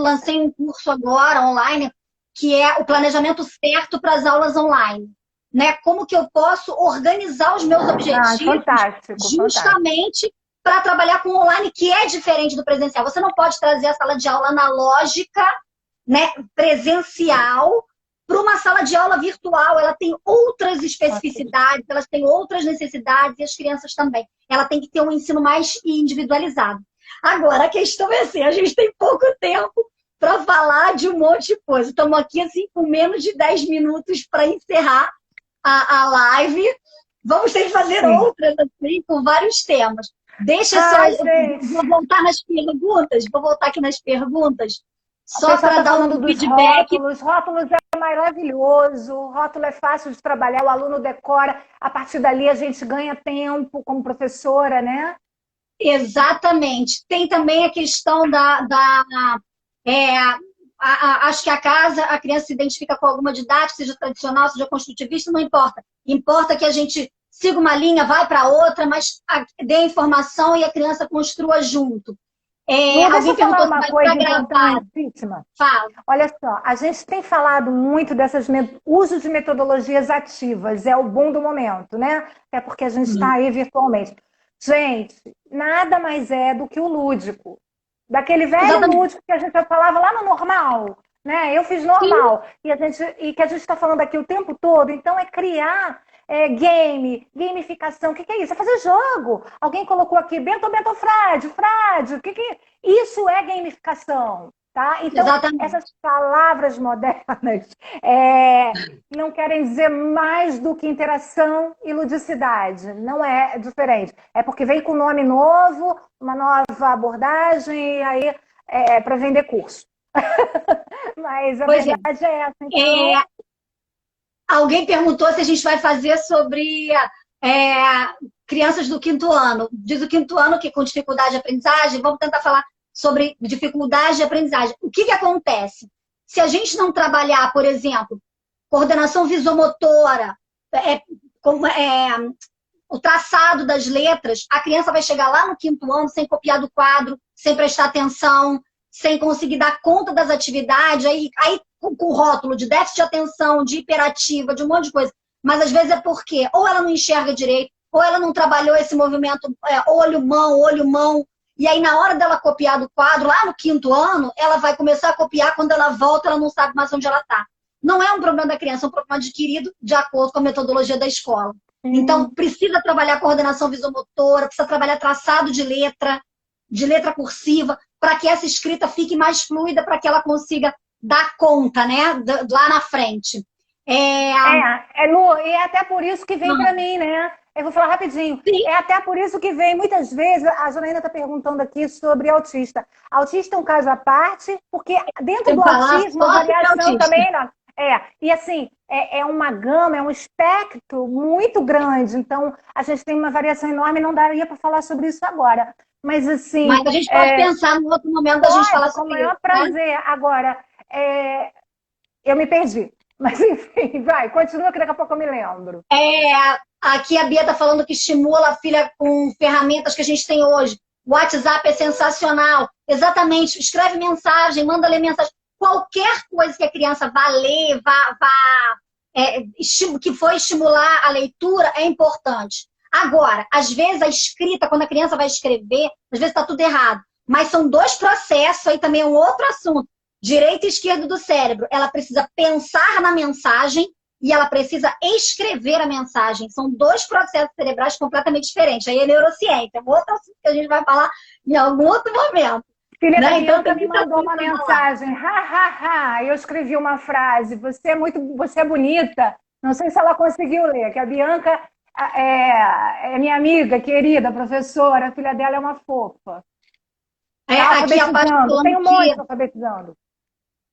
lancei um curso agora online que é o planejamento certo para as aulas online. Né? Como que eu posso organizar os meus Ah, objetivos fantástico, fantástico. justamente para trabalhar com o online, que é diferente do presencial. Você não pode trazer a sala de aula analógica, né, presencial, para uma sala de aula virtual. Ela tem outras especificidades, elas têm outras necessidades, e as crianças também. Ela tem que ter um ensino mais individualizado. Agora, a questão é assim, a gente tem pouco tempo para falar de um monte de coisa. Estamos aqui assim com menos de 10 minutos para encerrar a live. Vamos ter que fazer Sim. outras assim, com vários temas. Deixa só, Ai, gente. vou voltar nas perguntas, vou voltar aqui nas perguntas, O só pessoal para está dar um falando dos feedback. rótulos. Rótulos é maravilhoso. Rótulo é fácil de trabalhar, o aluno decora. A partir dali a gente ganha tempo como professora, né? Exatamente. Tem também a questão é, acho que a casa, a criança se identifica com alguma didática, seja tradicional, seja construtivista, não importa. Importa que a gente siga uma linha, vai para outra, mas dê informação e a criança construa junto. Lu, deixa Alguém eu falar perguntou se uma vai ficar coisa gravado. importantíssima. Fala. Olha só, a gente tem falado muito dessas uso de metodologias ativas, é o boom do momento, né? É porque a gente está aí virtualmente. Gente, nada mais é do que o lúdico. Daquele velho Exatamente. lúdico que a gente já falava lá no normal, né? Eu fiz Sim, normal. E que a gente está falando aqui o tempo todo. Então, é criar gamificação. O que é isso? É fazer jogo. Alguém colocou aqui, Bento, Frade. Isso é gamificação. Tá? Então, exatamente. essas palavras modernas é, não querem dizer mais do que interação e ludicidade. Não é diferente. É porque vem com nome novo, uma nova abordagem, e aí para vender curso. Mas a Pois é. verdade é essa. Então, Alguém perguntou se a gente vai fazer sobre crianças do quinto ano. Diz o quinto ano que com dificuldade de aprendizagem, vamos tentar falar sobre dificuldade de aprendizagem. O que acontece? Se a gente não trabalhar, por exemplo, coordenação visomotora, o traçado das letras, a criança vai chegar lá no quinto ano sem copiar do quadro, sem prestar atenção, sem conseguir dar conta das atividades, aí com rótulo de déficit de atenção, de hiperativa, de um monte de coisa. Mas às vezes é porque ou ela não enxerga direito, ou ela não trabalhou esse movimento olho-mão, e aí na hora dela copiar do quadro, lá no quinto ano, ela vai começar a copiar, quando ela volta, ela não sabe mais onde ela está. Não é um problema da criança, é um problema adquirido de acordo com a metodologia da escola. Então, precisa trabalhar coordenação visomotora, precisa trabalhar traçado de letra cursiva, para que essa escrita fique mais fluida, para que ela consiga dar conta, né, lá na frente. Lu, e é até por isso que vem para mim, né? Eu vou falar rapidinho. Sim. É até por isso que vem, muitas vezes, a Janaína está perguntando aqui sobre autista. Autista é um caso à parte, porque dentro do autismo, a variação também E assim, é uma gama, é um espectro muito grande, então a gente tem uma variação enorme, não daria para falar sobre isso agora. Mas assim, Mas a gente pode pensar no outro momento da gente falar pode, com o sobre maior isso, né? prazer. Agora, eu me perdi. Mas enfim, vai, continua que daqui a pouco eu me lembro. Aqui a Bia está falando que estimula a filha com ferramentas que a gente tem hoje. O WhatsApp é sensacional. Exatamente. Escreve mensagem, manda ler mensagem. Qualquer coisa que a criança vá ler, que for estimular a leitura, é importante. Agora, às vezes a escrita, quando a criança vai escrever, às vezes está tudo errado. Mas são dois processos, aí também é um outro assunto. Direita e esquerda do cérebro. Ela precisa pensar na mensagem e ela precisa escrever a mensagem. São dois processos cerebrais completamente diferentes. Aí é neurociência, é um outro assunto que a gente vai falar em algum outro momento. Filha da Né? Então Bianca tem me muita mandou coisa uma para falar. mensagem, ha, ha, ha. Eu escrevi uma frase, você é bonita. Não sei se ela conseguiu ler, que a Bianca é minha amiga, querida, professora, a filha dela é uma fofa. Está Aqui a Paty alfabetizando, falando tem um que, monte alfabetizando.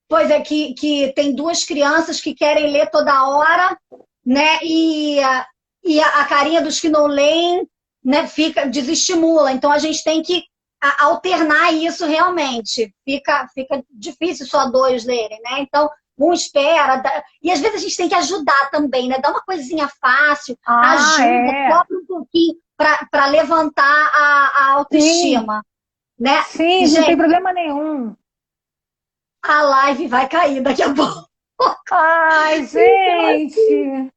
pois é, que tem duas crianças que querem ler toda hora, né? E a carinha dos que não leem, né, desestimula. Então a gente tem que alternar isso realmente. Fica difícil só dois lerem, né? Então, um espera. E às vezes a gente tem que ajudar também, né? Dá uma coisinha fácil, ajuda, É. cobra um pouquinho para levantar a Sim, autoestima, né? sim, não tem Gente, problema nenhum. a live vai cair daqui a pouco. Ai, Então, assim, gente,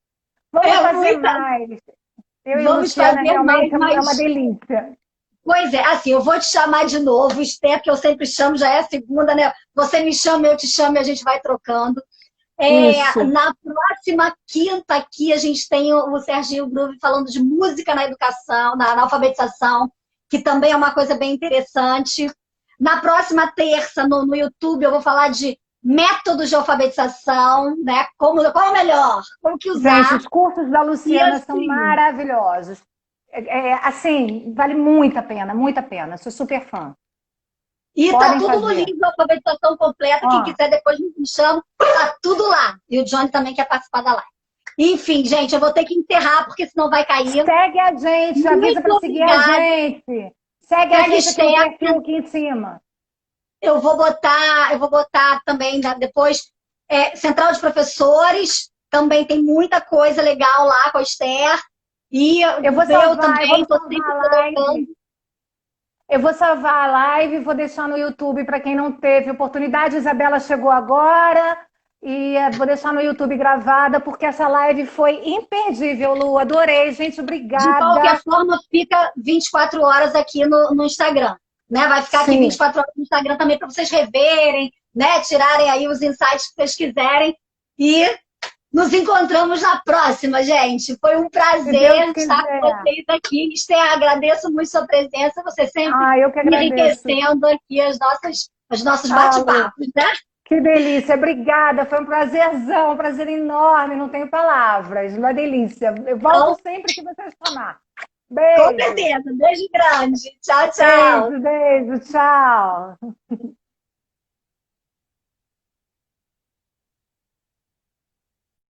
vamos é fazer muita. mais. Eu e Vamos Luciana fazer mais, realmente é uma mas. delícia. Pois é, assim, eu vou te chamar de novo, Esther, que eu sempre chamo, já é a segunda, né? Você me chama, eu te chamo e a gente vai trocando. Isso. Na próxima quinta aqui, a gente tem o Serginho Groove falando de música na educação, na alfabetização, que também é uma coisa bem interessante. Na próxima terça, no YouTube, eu vou falar de métodos de alfabetização, né? Qual é o melhor? Como que Gente, usar? os cursos da E Luciana são assim, maravilhosos. Assim, vale muito a pena, muito a pena. Sou super fã. e tá Podem tudo no fazer. livro Alfabetização Completa. Quem Ó, quiser depois me chama, tá tudo lá. E o Johnny também quer participar da live. Enfim, gente, eu vou ter que encerrar, porque senão vai cair. segue a gente, avisa Muito para seguir a obrigada. gente. Segue a Segue gente aqui no Esther. perfil aqui em cima. Eu vou botar também depois Central de Professores. Também tem muita coisa legal lá com a Esther. E eu Eu vou também estou salvar sempre a colocando. live. Eu vou salvar a live, vou deixar no YouTube para quem não teve oportunidade. Isabela chegou agora e vou deixar no YouTube gravada porque essa live foi imperdível, Lu. Adorei, gente. De qualquer Obrigada. forma, fica 24 horas aqui no Instagram. Né? Vai ficar aqui Sim, 24 horas no Instagram também para vocês reverem, né? Tirarem aí os insights que vocês quiserem. E nos encontramos na próxima, gente. Foi um se Deus prazer estar com quiser. vocês aqui. Esther, agradeço muito sua presença. Você sempre Ah, eu que agradeço. enriquecendo aqui os nossos Ah, Lu, bate-papos, né? que delícia. Obrigada. Foi um prazerzão, um prazer enorme. Não tenho palavras. Uma delícia. Eu volto Então, sempre que você chamar. com Beijo. certeza. Beijo grande. Tchau, tchau. Beijo, beijo. Tchau.